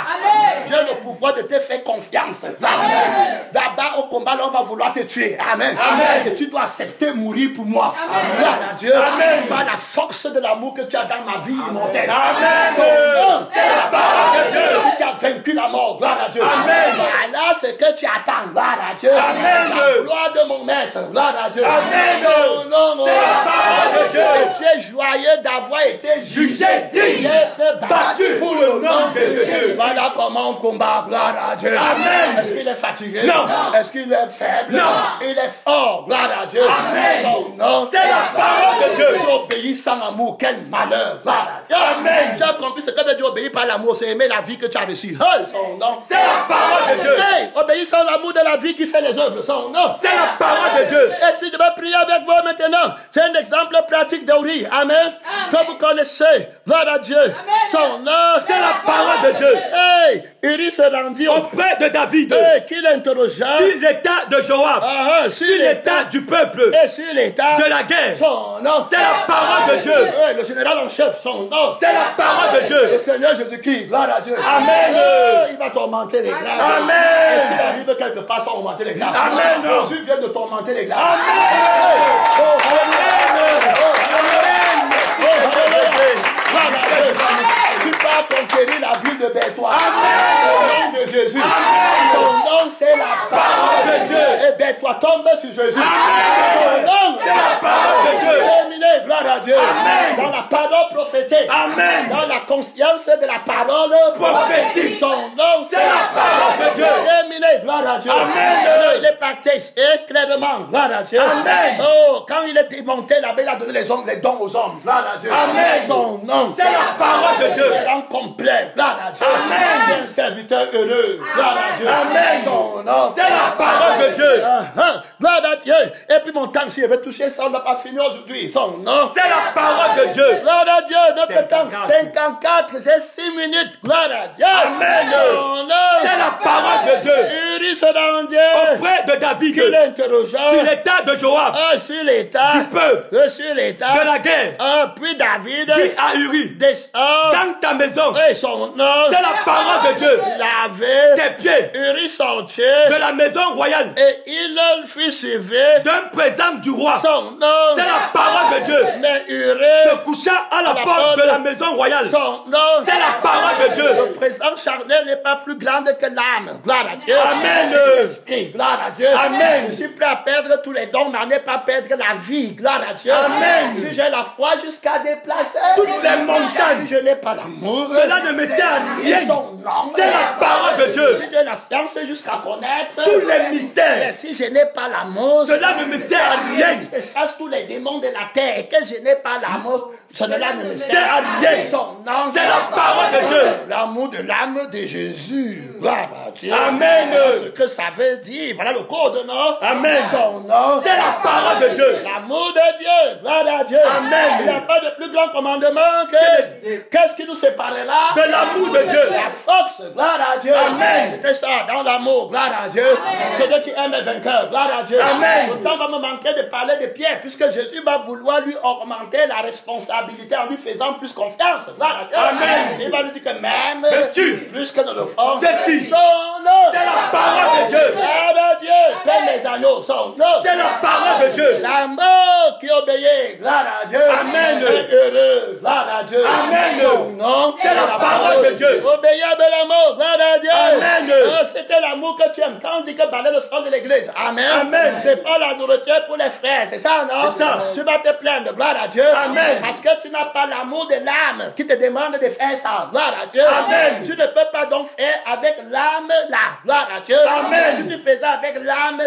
J'ai le pouvoir de te faire confiance. Là-bas au combat, là, on va vouloir te tuer. Amen. Amen. Et tu dois accepter mourir pour moi. Gloire à Dieu. Amen. Par la force de l'amour que tu as dans ma vie immortelle. Amen. C'est la parole de Dieu. Tu as vaincu la mort. Gloire à Dieu. Amen. Voilà ce que tu attends. Gloire à Dieu. Amen. La gloire de mon maître. Gloire à Dieu. Amen. Non. C'est la parole de Dieu. Et tu es joyeux d'avoir été Jugé digne, d'être battu pour le nom de Jésus. Voilà comment on combat. Gloire à Dieu. Amen. Est-ce qu'il est fatigué? Non. Est-ce qu'il est faible? Non. Il est fort. Gloire à Dieu. Amen. Son nom, C'est la parole de Dieu. Tu obéis sans amour. Quel malheur. Gloire à Dieu. Amen. Tu as compris ce que veut dire obéir par l'amour. C'est aimer la vie que tu as reçue. Hey, son nom. C'est la parole de Dieu. Hey, obéir sans l'amour de la vie qui fait les œuvres. Son nom. C'est la parole de Dieu. Et si je vais prier avec vous maintenant, c'est un exemple pratique d'Uri. Amen. Que vous connaissez. Gloire à Dieu. Son nom. C'est la parole de Dieu. Hey, Uri se rendit Auprès de David. Hey, qui l'interrogea. Sur l'état de Joab. Sur Sur l'état du peuple. Et sur l'état De la guerre. Son nom. C'est la parole de Dieu. Hey, le général en chef, son nom. C'est la parole de Dieu. Le Seigneur Jésus-Christ, gloire à Dieu. Amen. Il va t'augmenter les grades. Amen. Est-ce qu'il arrive quelque part sans augmenter les grades? Amen. Jésus vient de t'augmenter les grades. Amen. Hey. Oh, hallelujah. Oh, tu vas conquérir la ville de Bétois. Au nom de Jésus. Son nom, c'est la parole de Dieu. Et Bétois tombe sur Jésus. Son nom, C'est la parole de Dieu. terminé, gloire à Dieu. Amen. Dans la parole prophétique. Amen. Dans la conscience de la parole Prophétique. Son nom, C'est la parole de Dieu. terminé, gloire à Dieu. Amen. Il est parti et clairement, gloire à Dieu. Amen. Oh, quand il est démonté là-bas, il a donné les dons aux hommes, gloire à Dieu. Amen. Son nom, C'est la parole de Dieu. il est complet, gloire à Dieu. Amen. C'est un serviteur heureux, gloire à Dieu. Amen. Son nom, C'est la parole de Dieu. Gloire à Dieu. Et puis mon temps, s'il avait touché ça, on n'a pas fini aujourd'hui. Son nom. C'est la parole de Dieu. Gloire à Dieu. Notre temps, 54. 54. J'ai 6 minutes. Gloire à Dieu. Amen. Son nom. C'est la parole de Dieu. Uri se rendait. Auprès de David. Qui l'interrogea. Sur l'état de Joab. Sur l'état. Du peuple. Sur l'état. De la guerre. Puis David. Dit à Uri. Descend. Dans ta maison. Et son nom. C'est la parole de Dieu. Il avait. Tes pieds. Uri sortit. De la maison royale. Et il fut suivi. D'un présent du roi. Son nom. C'est la parole de Dieu. Mais Uri. Se coucha à la porte de la maison royale. Son nom. C'est la parole de Dieu. Le présent charnel n'est pas plus grande que l'âme. Gloire à Dieu. Amen. L'esprit. Gloire à Dieu. Amen. Je suis prêt à perdre tous les dons, mais à ne pas perdre la vie. Gloire à Dieu. Amen. Si j'ai la foi jusqu'à déplacer toutes les montagnes. Si je n'ai pas l'amour, Cela ne me sert à rien. C'est la parole de Dieu. Si j'ai la science jusqu'à connaître tous les mystères. Mais si je n'ai pas l'amour, cela ne me sert à rien. Je chasse tous les démons de la terre et que je n'ai pas l'amour, cela ne me sert à rien. C'est la parole de Dieu. L'amour de l'âme de Jésus. Gloire à Dieu. Amen. Ce que ça veut dire. Voilà le code, non? Amen. Son nom. C'est la parole de Dieu. L'amour de Dieu. Gloire à Dieu. Amen. Il n'y a pas de plus grand commandement que qu'est-ce qui nous séparera de l'amour de Dieu. La force. Gloire à Dieu. Amen. C'est ça, dans l'amour. Gloire à Dieu. C'est Dieu qui aime les vainqueurs. Gloire à Dieu. Amen. Le temps va me manquer de parler de Pierre, puisque Jésus va vouloir lui augmenter la responsabilité en lui faisant plus confiance. Gloire à Dieu. Amen. Il va lui dire que même tu plus que de le force. C'est la parole de Dieu. Gloire à Dieu. Plein les agneaux sont. C'est la parole de Dieu. L'amour qui obéit. Gloire à Dieu. Amen. Est heureux. Gloire à Dieu. Amen. Son nom. C'est la parole de Dieu. Obéir à l'amour. Gloire à Dieu. Amen. C'était l'amour que tu aimes. Quand on dit que balayer le sol de l'église. Amen. Amen. C'est pas la nourriture pour les frères. C'est ça, non? C'est ça. Tu vas te plaindre. Gloire à Dieu. Amen. Parce que tu n'as pas l'amour de l'âme qui te demande de faire ça. Gloire à Dieu. Amen. Tu ne peux pas donc faire avec l'âme là. Gloire à Dieu. Amen. Si tu faisais avec l'âme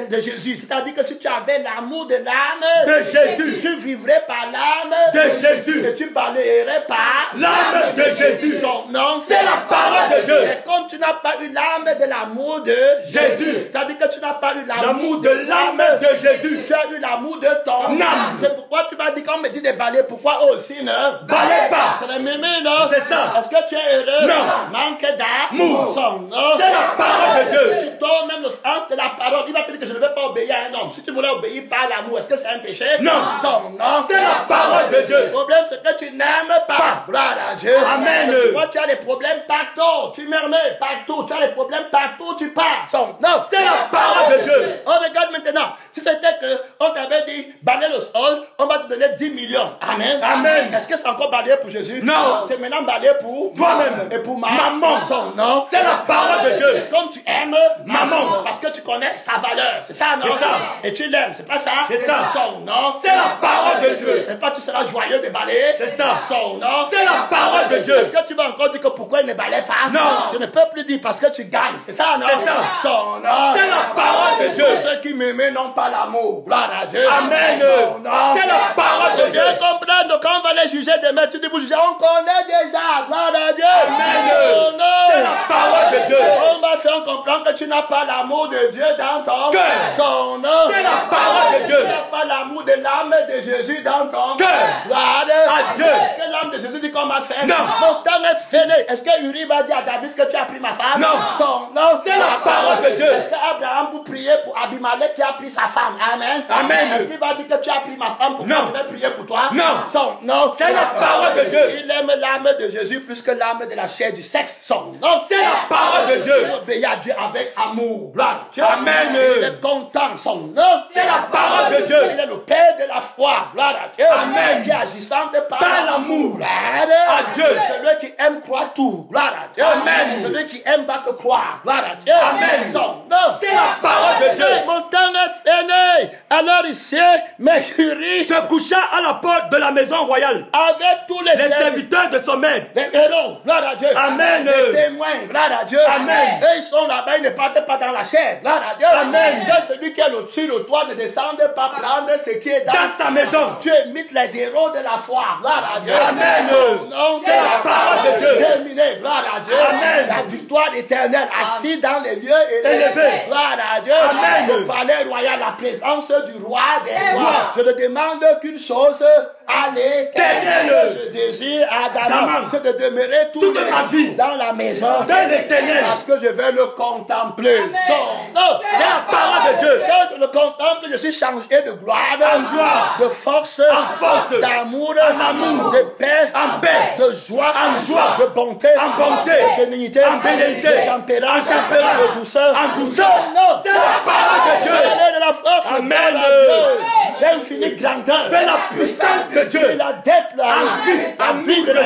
de Jésus, c'est-à-dire que si tu avais l'amour de l'âme De Jésus. tu vivrais par l'âme De Jésus. et tu balayerais par L'âme de Jésus. Son nom, C'est la parole de Dieu. Et comme tu n'as pas eu l'âme de l'amour de Jésus. c'est-à-dire que tu n'as pas eu L'amour de l'âme de Jésus. tu as eu l'amour de ton âme. C'est pourquoi tu m'as dit, quand on me dit de balayer, pourquoi eux aussi ne Balaye pas. C'est les mémés, non? C'est ça. Est-ce que tu es heureux? Non. Manque d'amour. Son nom. C'est la parole de Dieu. Tu donnes même le sens de la parole. Il va te dire que je ne vais pas obéir à un homme. Si tu voulais obéir par l'amour, est-ce que c'est un péché? Non. Son nom. C'est la parole de Dieu. Le problème, c'est que tu n'aimes pas. Gloire à Dieu. Amen. Tu vois, tu as des problèmes partout. Tu murmures partout. Tu as des problèmes partout. Tu pars. Son nom. C'est la parole de Dieu. On regarde maintenant. Si c'était qu'on t'avait dit balayer le sol, on va te donner 10 millions. Amen. Amen. Est-ce que c'est encore balayer pour Jésus? Non. C'est maintenant balayer pour toi-même. Et pour maman. Son nom. C'est la parole de Dieu. Comme tu aimes maman. Parce que tu connais sa valeur. C'est ça, non? C'est ça. Et tu l'aimes. C'est pas ça? C'est ça. Son nom. C'est la parole de Dieu. Et pas tu seras joyeux de balayer. C'est ça. Son nom. C'est la parole de Dieu. Est-ce que tu vas encore dire que pourquoi il ne balaye pas? Non. Tu ne peux plus dire parce que tu gagnes. C'est ça, non? C'est ça. Son nom. C'est la parole de Dieu. Ceux qui m'aiment n'ont pas l'amour. Gloire à Dieu. Amen. Son nom. C'est la parole de Dieu. Je comprends. Donc quand on va les juger demain, tu dis vous jugez, on connaît déjà. Gloire à Dieu. Amen. Son nom. C'est la parole de Dieu. On va faire comprendre que tu n'as pas l'amour de Dieu dans ton cœur. Son nom. C'est la parole de Dieu. Tu n'as pas l'amour de l'âme de Jésus dans ton cœur. Gloire à Dieu. Est-ce que l'âme de Jésus dit qu'on m'a fait? Non. Mon temps est fini. Est-ce que Uri va dire à David que tu as pris ma femme? Non. Son nom. C'est la parole de Dieu. Est-ce qu'Abraham vous priez pour Abimelech qui a pris sa femme? Amen. Amen. Est-ce qu'il va dire que tu as pris ma femme pour que je vais prier pour toi? Non. Son nom. C'est la parole de Dieu. Il aime l'âme de Jésus plus que l'âme de la chair du sexe. Son nom. C'est la parole de Dieu. Il obéit à Dieu avec amour. Gloire. Amen. Il est content. Son nom. C'est la parole de Dieu. Il est le Père de la foi. Gloire à Dieu. Amen. Qui agissant de par l'amour. Gloire à Dieu. Celui qui aime croit tout. Gloire à Dieu. Amen. Celui qui aime va te croire. Gloire à Dieu. Amen. Son nom. C'est la parole de Dieu. Mon temps est fini. Alors ici, Mercury Se coucha à la porte de la maison royale. avec tous les serviteurs de son maître. les héros, gloire à Dieu. Amen. Les témoins, gloire à Dieu. Amen. Et ils sont là-bas, ils ne partent pas dans la chair, gloire à Dieu. Amen. Que celui qui est au-dessus de toi ne descende pas prendre ce qui est Dans sa maison. Tu imites les héros de la foi, gloire à Dieu. Amen. Non, C'est la parole de Dieu. Terminé, gloire àEu. Amen. La victoire éternelle, assis dans les lieux Élevés. Gloire à Dieu. Amen. Le palais royal, la présence du roi des rois. Je ne demande qu'une chose à l'éternel. Je désire à Damas, c'est de demeurer toute ma vie dans la maison de l'éternel. parce que je vais le contempler. C'est la parole de Dieu. Quand je le contemple, je suis changé de gloire, gloire, de force, force, d'amour, amour, de paix, en paix, de joie, joie, de bonté, bonté, de bénignité, bénignité, de tempérance, tempérance, de douceur, douceur. C'est la parole de Dieu. de la force, Amen. d'infinie grandeur, De la puissance de Dieu. de la dette, la vie de la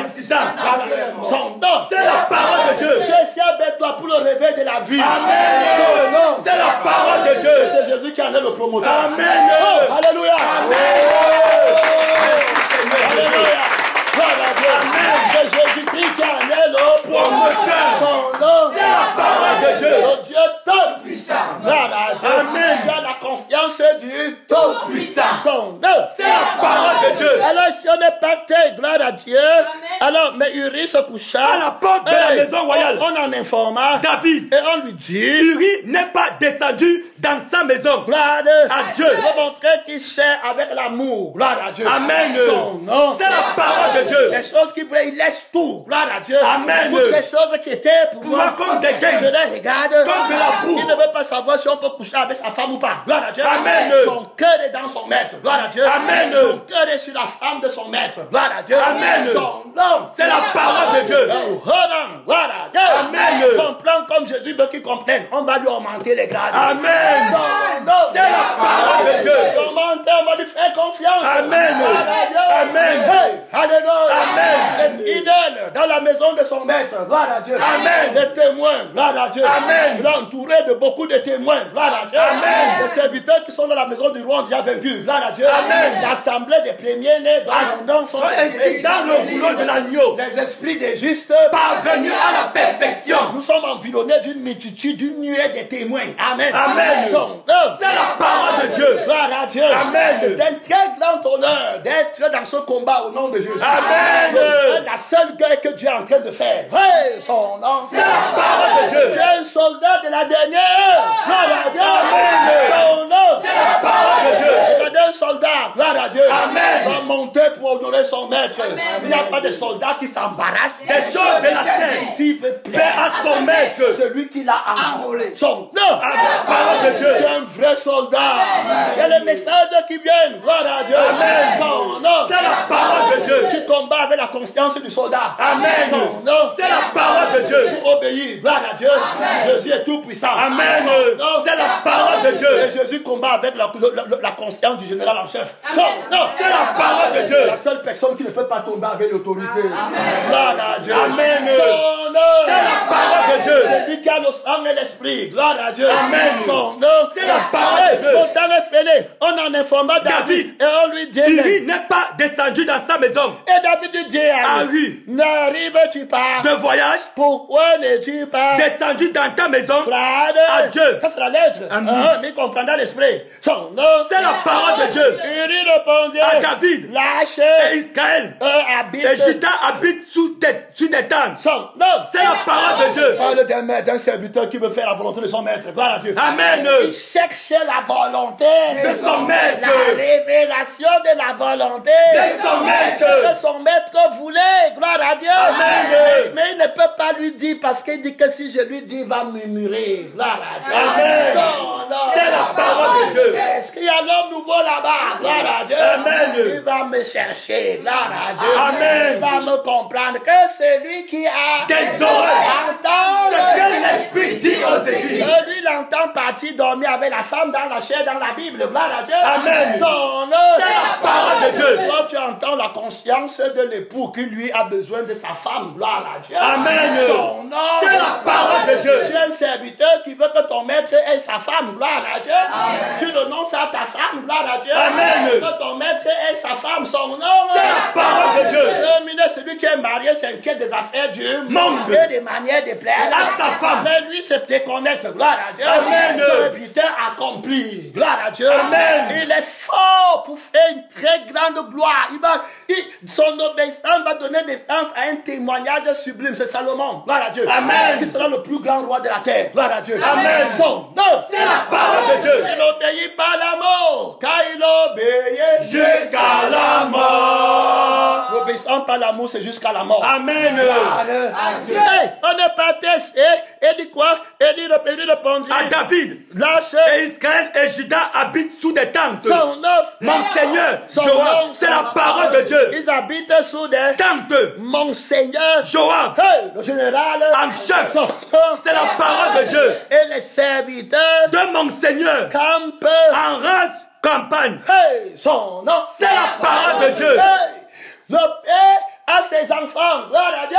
son nom. C'est la parole de Dieu. Je suis avec toi pour le réveil de la vie. Amen. Son nom. C'est la parole de Dieu. C'est Jésus qui en est le promoteur. Amen. Oh, alléluia. Alléluia. Gloire à Dieu. Amen. C'est Jésus-Christ qui en est le Promoteur. Son nom. C'est la parole de Dieu. Le Dieu tout-puissant. Gloire à Dieu. Amen. Tu as la conscience du tout-puissant. Son nom. C'est la parole de Dieu. Alors si on est parti, gloire à Dieu. Alors, mais Uri se coucha À la porte de la maison royale. On en informa David. et on lui dit Uri n'est pas descendu dans sa maison. gloire à Dieu. Il va montrer qu'il sait avec l'amour. Gloire à Dieu. Amen. Son nom. C'est la parole de Dieu. Les choses qu'il voulait, il laisse tout. Gloire à Dieu. Amen. Toutes les choses qui étaient pour moi comme des gains. je les regarde. Comme de la boue. Il ne veut pas savoir si on peut coucher avec sa femme ou pas. Gloire à Dieu. Amen. Son cœur est dans son maître. Gloire à Dieu. Amen. Son cœur est sur la femme de son maître. Gloire à Dieu. Amen. Son nom. C'est la parole de Dieu. Oh, hold on. Gloire à Dieu. Amen. Comprends comme Jésus veut qu'il comprenne. On va lui augmenter les grades. Amen. Son nom. C'est la parole de Dieu. Augmenter, on va lui faire confiance. Amen. Gloire à Dieu. Amen. Hey, alléluia. Amen. Les fidèles dans la maison de son maître. Gloire à Dieu. Amen. Les témoins. Gloire à Dieu. Amen. Il est entouré de beaucoup de témoins. Gloire à Dieu. Amen. Les serviteurs qui sont dans la maison du roi ont déjà vaincu. Gloire à Dieu. Amen. L'assemblée des premiers-nés dont les noms sont inscrits dans le rouleau de l'agneau. Les esprits des justes Parvenus à la perfection. Nous sommes environnés d'une multitude, d'une nuée de témoins. Amen. Amen. C'est la parole de Dieu. Gloire à Dieu. Amen. C'est un très grand honneur d'être dans ce combat au nom de Jésus. Amen. C'est la seule guerre que Dieu est en train de faire. Hey, son nom. C'est la parole de Dieu. Tu es un soldat de la dernière heure. Gloire à Dieu. Amen. Son nom. C'est la parole de Dieu. Regardez un soldat. Gloire à Dieu. Amen. Va monter pour honorer son maître. Il n'y a pas de soldat qui s'embarrasse Des choses de la terre. S'il veut Plaît à son maître. celui qui l'a enrôlé. Son nom. La parole de Dieu. Tu es un vrai soldat. Il y a les messages qui viennent. Gloire à Dieu. Amen. Son nom. C'est la parole de Dieu. Tu combats avec la conscience du soldat. Amen. Son nom. C'est la parole de Dieu. Tu obéis. Gloire à Dieu. Jésus est tout puissant. Amen. Son nom. C'est la parole de Dieu. Et Jésus combat avec la conscience du général en chef. Son nom. C'est la parole de Dieu. La seule personne qui ne peut pas tomber avec l'autorité. Gloire à Dieu. Amen. Son nom. C'est la parole de Dieu. C'est lui qui a le sang et l'esprit. Gloire à Dieu. Amen. Son nom. C'est la parole de Dieu. Mon temps est fini. On en informa David. Et on lui dit. Uri n'est pas descendu dans sa maison. Et David dit Ah oui. n'arrives-tu pas? De voyage. Pourquoi n'es-tu pas Descendu dans ta maison. à Dieu. Ça c'est la lettre. Amen. Mais il comprendra l'esprit. Son nom. C'est la parole de Dieu. Uri répondit À David. lâche Et Israël. habite. Et Juda habite sous des tentes. Son nom. C'est la parole de Dieu. Parle d'un serviteur qui veut faire la volonté de son maître. Gloire à Dieu. Amen. Il cherche la volonté De son maître. La révélation de la volonté De son maître. que son maître voulait. Gloire à Dieu. Amen. Mais il ne peut pas lui dire parce qu'il dit que si je lui dis, il va murmurer. Gloire à Dieu. Amen. Son nom. C'est la parole de Dieu. Est-ce qu'il y a l'homme nouveau là-bas? Gloire à Dieu. Amen. Il va me chercher. Gloire à Dieu. Amen. Il va me comprendre que c'est lui qui a Des oreilles. entend Ce que l'Esprit dit aux églises. lui, il entend partir dormir avec la femme dans la chair, dans la Bible. Gloire à Dieu. Amen. Son nom. C'est la parole de Dieu. Toi, tu entends la conscience de l'époux qui, lui, a besoin de sa femme. Gloire à Dieu. Amen. Son nom. C'est la parole de Dieu. Tu es un serviteur qui veut que ton maître ait sa femme. Gloire à Dieu. Tu renonces à ta femme. Gloire à Dieu. Amen. Que ton maître ait sa femme. Son nom. C'est la parole de Dieu. Terminé, celui qui est marié s'inquiète des affaires du Monde. et des manières de plaire À sa femme. Mais lui se déconnecte. Gloire à Dieu. Amen. Serviteur accompli. Gloire à Dieu. Amen. Il est fort pour faire une très grande gloire. Son obéissance va donner naissance à un témoignage sublime. C'est Salomon. Gloire à Dieu. Amen. Qui sera le plus grand roi de la terre. Gloire à Dieu. Amen. Son nom. C'est la parole de Dieu. Il obéit par la mort. Car il obéit Jusqu'à la mort. L'obéissance par l'amour, c'est jusqu'à la mort. Amen. Hey, on est pas testé. Et dit quoi? Et dit répondit. À David. Lâche. Et Israël et Juda habitent sous des tentes. Son nom. Mon Seigneur, Son Joab, nom, c'est la parole de Dieu. Ils habitent sous des Tente. Mon Seigneur. Joab, Hey, le général. en chef, Son nom. c'est la parole de Dieu. Et les serviteurs De mon Seigneur, campent. en race campagne. Hey, son nom. C'est la parole de Dieu. Hey, le Père à ses enfants, gloire à Dieu,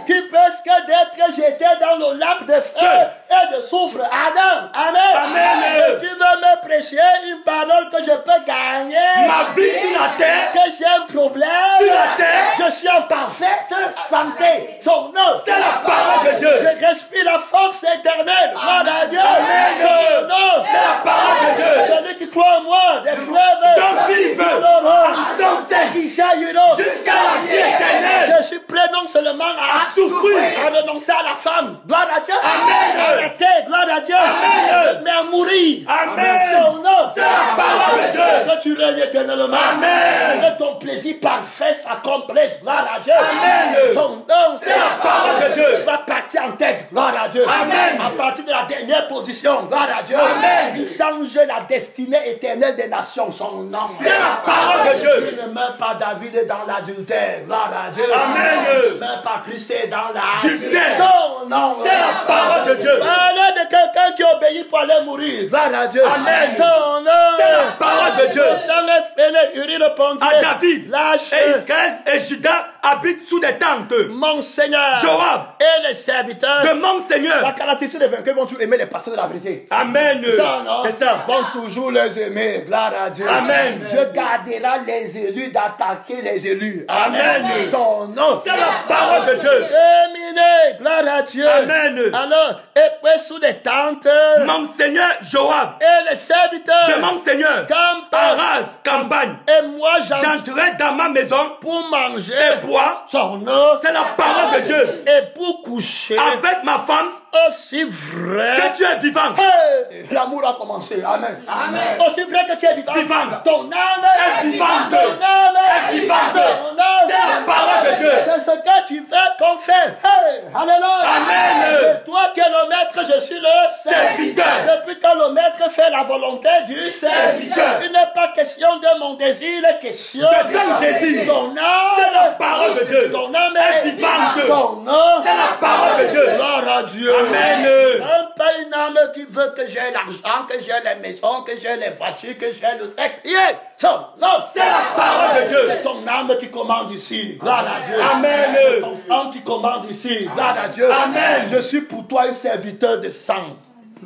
qui risque d'être jeté dans le lac de feu et de soufre. Adam, amen. Amen. Et tu veux me prêcher une parole que je peux gagner. Ma vie sur la terre, Que j'ai un problème. Sur la terre. Je suis en parfaite santé. Son nom. c'est la parole de Dieu. Je respire la force éternelle. Gloire à Dieu. Amen. Son nom. C'est la parole de Dieu. Celui qui croit en moi, des fleuves. D'un vivre. Sans cesse qui jailliront. Jusqu'à la vie éternelle. Je suis prêt non seulement à souffrir. à renoncer à la femme. Gloire à Dieu. Amen. À la terre. Gloire à Dieu. Amen. Mais à mourir. Amen. Son nom. C'est la parole de Dieu. Que tu règnes éternellement. Amen. Que ton plaisir parfait s'accomplisse. Gloire à Dieu. Amen. Son nom. C'est la parole de Dieu. Il va partir en tête. Gloire à Dieu. Amen. À partir de la dernière position. Gloire à Dieu. Amen. Il change la destinée éternelle des nations. Son nom. C'est la parole de Dieu. Tu ne meurs pas David est dans l'adultère. Gloire à Dieu. Amen. Tu ne meurs pas Christ est dans Adultère. Son nom. C'est la parole de Dieu. Parlez de quelqu'un qui obéit pour aller mourir. Gloire à Dieu. Amen. Son nom. C'est la parole de Dieu. Dans les fêlés, Uri répondit. À David Lâche. et Israël et Juda habite sous des tentes. Mon Seigneur Joab et les serviteurs de mon Seigneur. La caractéristique des vainqueurs vont toujours aimer les pasteurs de la vérité. Amen. C'est ça. Vont toujours les aimer. Gloire à Dieu. Amen. Dieu gardera les élus d'attaquer les élus. Amen. Son nom. C'est la parole de Dieu. Terminé. Gloire à Dieu. Amen. Alors, et puis sous des tentes. Mon Seigneur Joab Et les serviteurs de mon Seigneur. Arras, campagne. Et moi, j'entrerai dans ma maison pour manger et boire. Son nom. C'est la parole de Dieu. Et pour coucher avec ma femme. Aussi vrai que tu es vivant. Hey, l'amour a commencé. Amen. Amen. Aussi vrai que tu es vivant. Ton âme est vivante. Ton âme est vivante. C'est la parole de Dieu. C'est ce que tu veux qu'on fait. Hey, alléluia. Amen. C'est toi qui es le maître, je suis le serviteur. Depuis que le maître fait la volonté du serviteur. Il n'est pas question de mon désir, il est question de ton désir. Ton âme. C'est la parole de Dieu. Ton âme est vivante. Ton nom. C'est la parole de Dieu. Gloire à Dieu. Amen. Pas une âme qui veut que j'ai l'argent, que j'ai les maisons, que j'ai les voitures, que j'ai le sexe. Non, c'est la parole de Dieu. C'est ton âme qui commande ici. Gloire à Dieu. Amen. C'est ton sang qui commande ici. Gloire à Dieu. Amen. Je suis pour toi un serviteur de sang.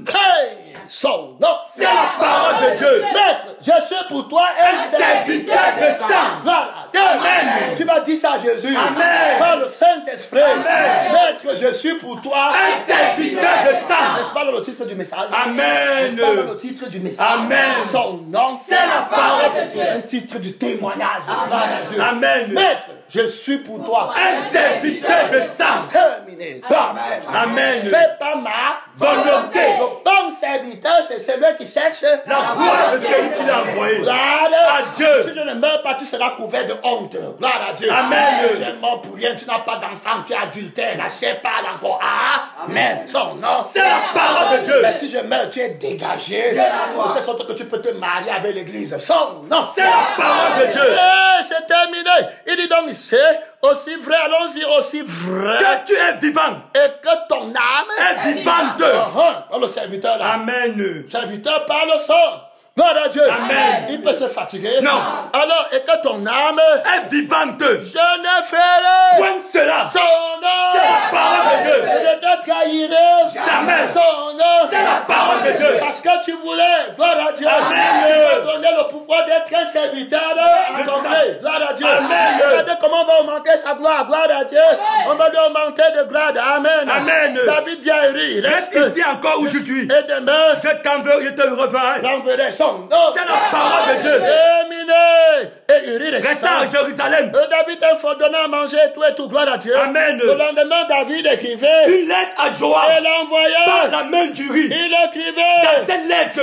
Hey! Son nom. C'est la parole de Dieu. Maître, je suis pour toi un serviteur de sang. Voilà. Amen. Tu m'as dit ça à Jésus. Amen. Par le Saint-Esprit. Amen. Maître, je suis pour toi un serviteur de sang. N'est-ce pas le titre du message? Amen. N'est-ce pas le titre du message? Amen. Son nom. C'est la parole de Dieu. Un titre du témoignage. Amen. Maître, je suis pour toi un serviteur de sang. Terminé. Amen. Amen. C'est pas ma volonté. Le bon serviteur, c'est celui qui cherche la gloire de celui qui l'a envoyé. Gloire à Dieu. Si je ne meurs pas, tu seras couvert de honte. Gloire à Dieu. Amen. Tu es mort pour rien, tu n'as pas d'enfant, tu es adultère, n'achète pas encore. Amen. Son nom. C'est la parole de Dieu. Mais si je meurs, tu es dégagé. De telle sorte que tu peux te marier avec l'église. Son nom. C'est la parole de Dieu. C'est terminé. Il dit donc, c'est aussi vrai, allons-y, aussi vrai. Que tu es vivant. Et que ton âme est vivante. Le serviteur là. Amen. Le serviteur parle son. Gloire à Dieu. Amen. Il peut se fatiguer. Non. Alors, et que ton âme est vivante. Je ne ferai point cela. Son nom. C'est la parole de Dieu. Je ne te trahirai jamais. Son nom. C'est la parole de Dieu. Parce que tu voulais, gloire à Dieu. Amen. Tu m'as donné le pouvoir d'être un serviteur assemblée. Gloire à Dieu. Amen. Regardez comment on va augmenter sa gloire. Gloire à Dieu. On va lui augmenter de grade. Amen. Amen. David dit à Uri, reste ici encore où je suis. Et demain, je t'enverrai, je te reverrai. J'enverrai son nom. C'est la parole de Dieu. Terminé. Et Uri resta à Jérusalem. David a faut donner à manger tout, gloire à Dieu. Amen. Le lendemain, David écrivait une lettre à Joab. Et l'envoya par la main d'Uri. Il écrivait dans cette lettre.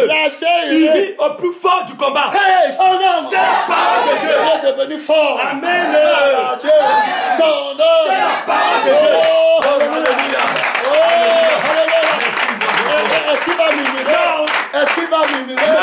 Uri au plus fort du combat. Hey, son nom. C'est la parole de Dieu. Il est devenu fort. Amen. Gloire à Dieu. Son nom. C'est la parole de Dieu. Oh, alléluia. Oh, alléluia. Est-ce qu'il va murmurer? Est-ce qu'il va murmurer?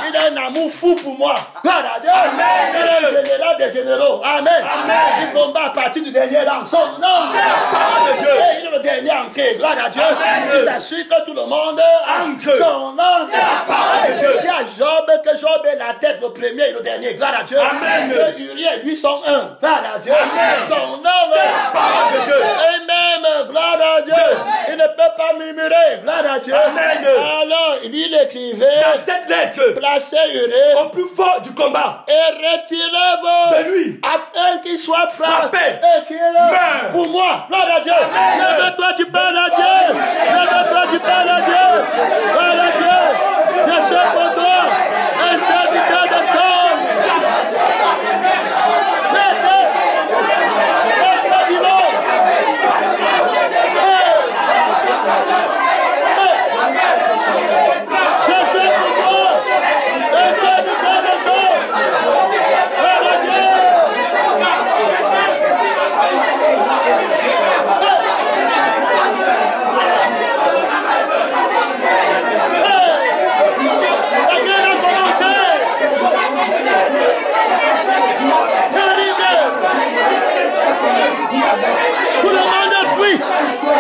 Il a un amour fou pour moi. Gloire à Dieu. Amen. Il est un général des généraux. Amen. Amen. Il combat à partir du dernier rang. Son nom. C'est la parole de Dieu. Il est le dernier entré. Gloire à Dieu. Amen. Il s'assure que tout le monde entre. Son nom. C'est la parole de Dieu. Il dit à Job que Job est la tête, le premier et le dernier. Gloire à Dieu. Amen. Que Uri et lui sont un. Gloire à Dieu. Amen. Son nom. C'est la parole de Dieu. Et même, gloire à Dieu. Il ne peut pas murmurer. Gloire à Dieu. Amen. Alors, il écrivait dans cette lettre, placez Uri au plus fort du combat et retirez-vous de lui afin qu'il soit frappé et qu'il meure pour moi. Gloire à Dieu. Lève-toi, tu parles à Dieu. Lève-toi, tu parles à Dieu. Gloire à Dieu. Je suis pour toi un serviteur de sang. Tout le monde fuit,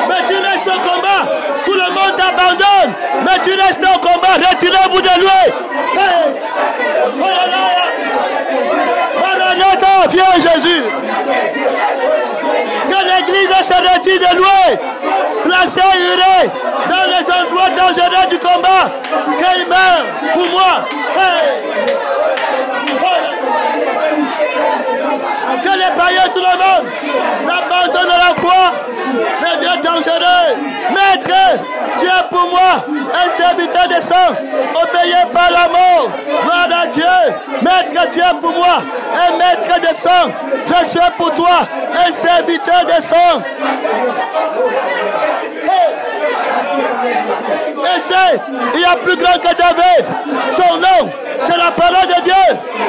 mais tu restes au combat. Tout le monde t'abandonne, mais tu restes au combat. Retirez-vous de lui. Hey. Oh là là. Maranatha, viens Jésus. se retire de loin. Placez Urée dans les endroits dangereux du combat. Qu'il meurt pour moi. Hey. Que les païens, tout le monde, l'abandonnent à la croix. Les dieux dangereux. Maître, tu es pour moi un serviteur de sang, obéi par l'amour. Gloire à Dieu. Maître, tu es pour moi un maître de sang. Je suis pour toi un serviteur de sang. Il y a plus grand que David. Son nom, c'est la parole de Dieu.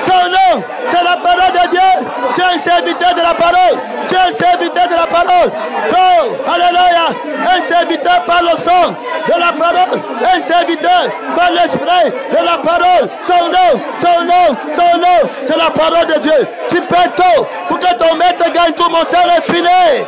Son nom, c'est la parole de Dieu. Tu es un serviteur de la parole. Tu es un serviteur de la parole. Oh, alléluia. Un serviteur par le sang de la parole. Un serviteur par l'esprit de la parole. Son nom, son nom, son nom, c'est la parole de Dieu. Tu peux tout pour que ton maître gagne tout mon temps refilé.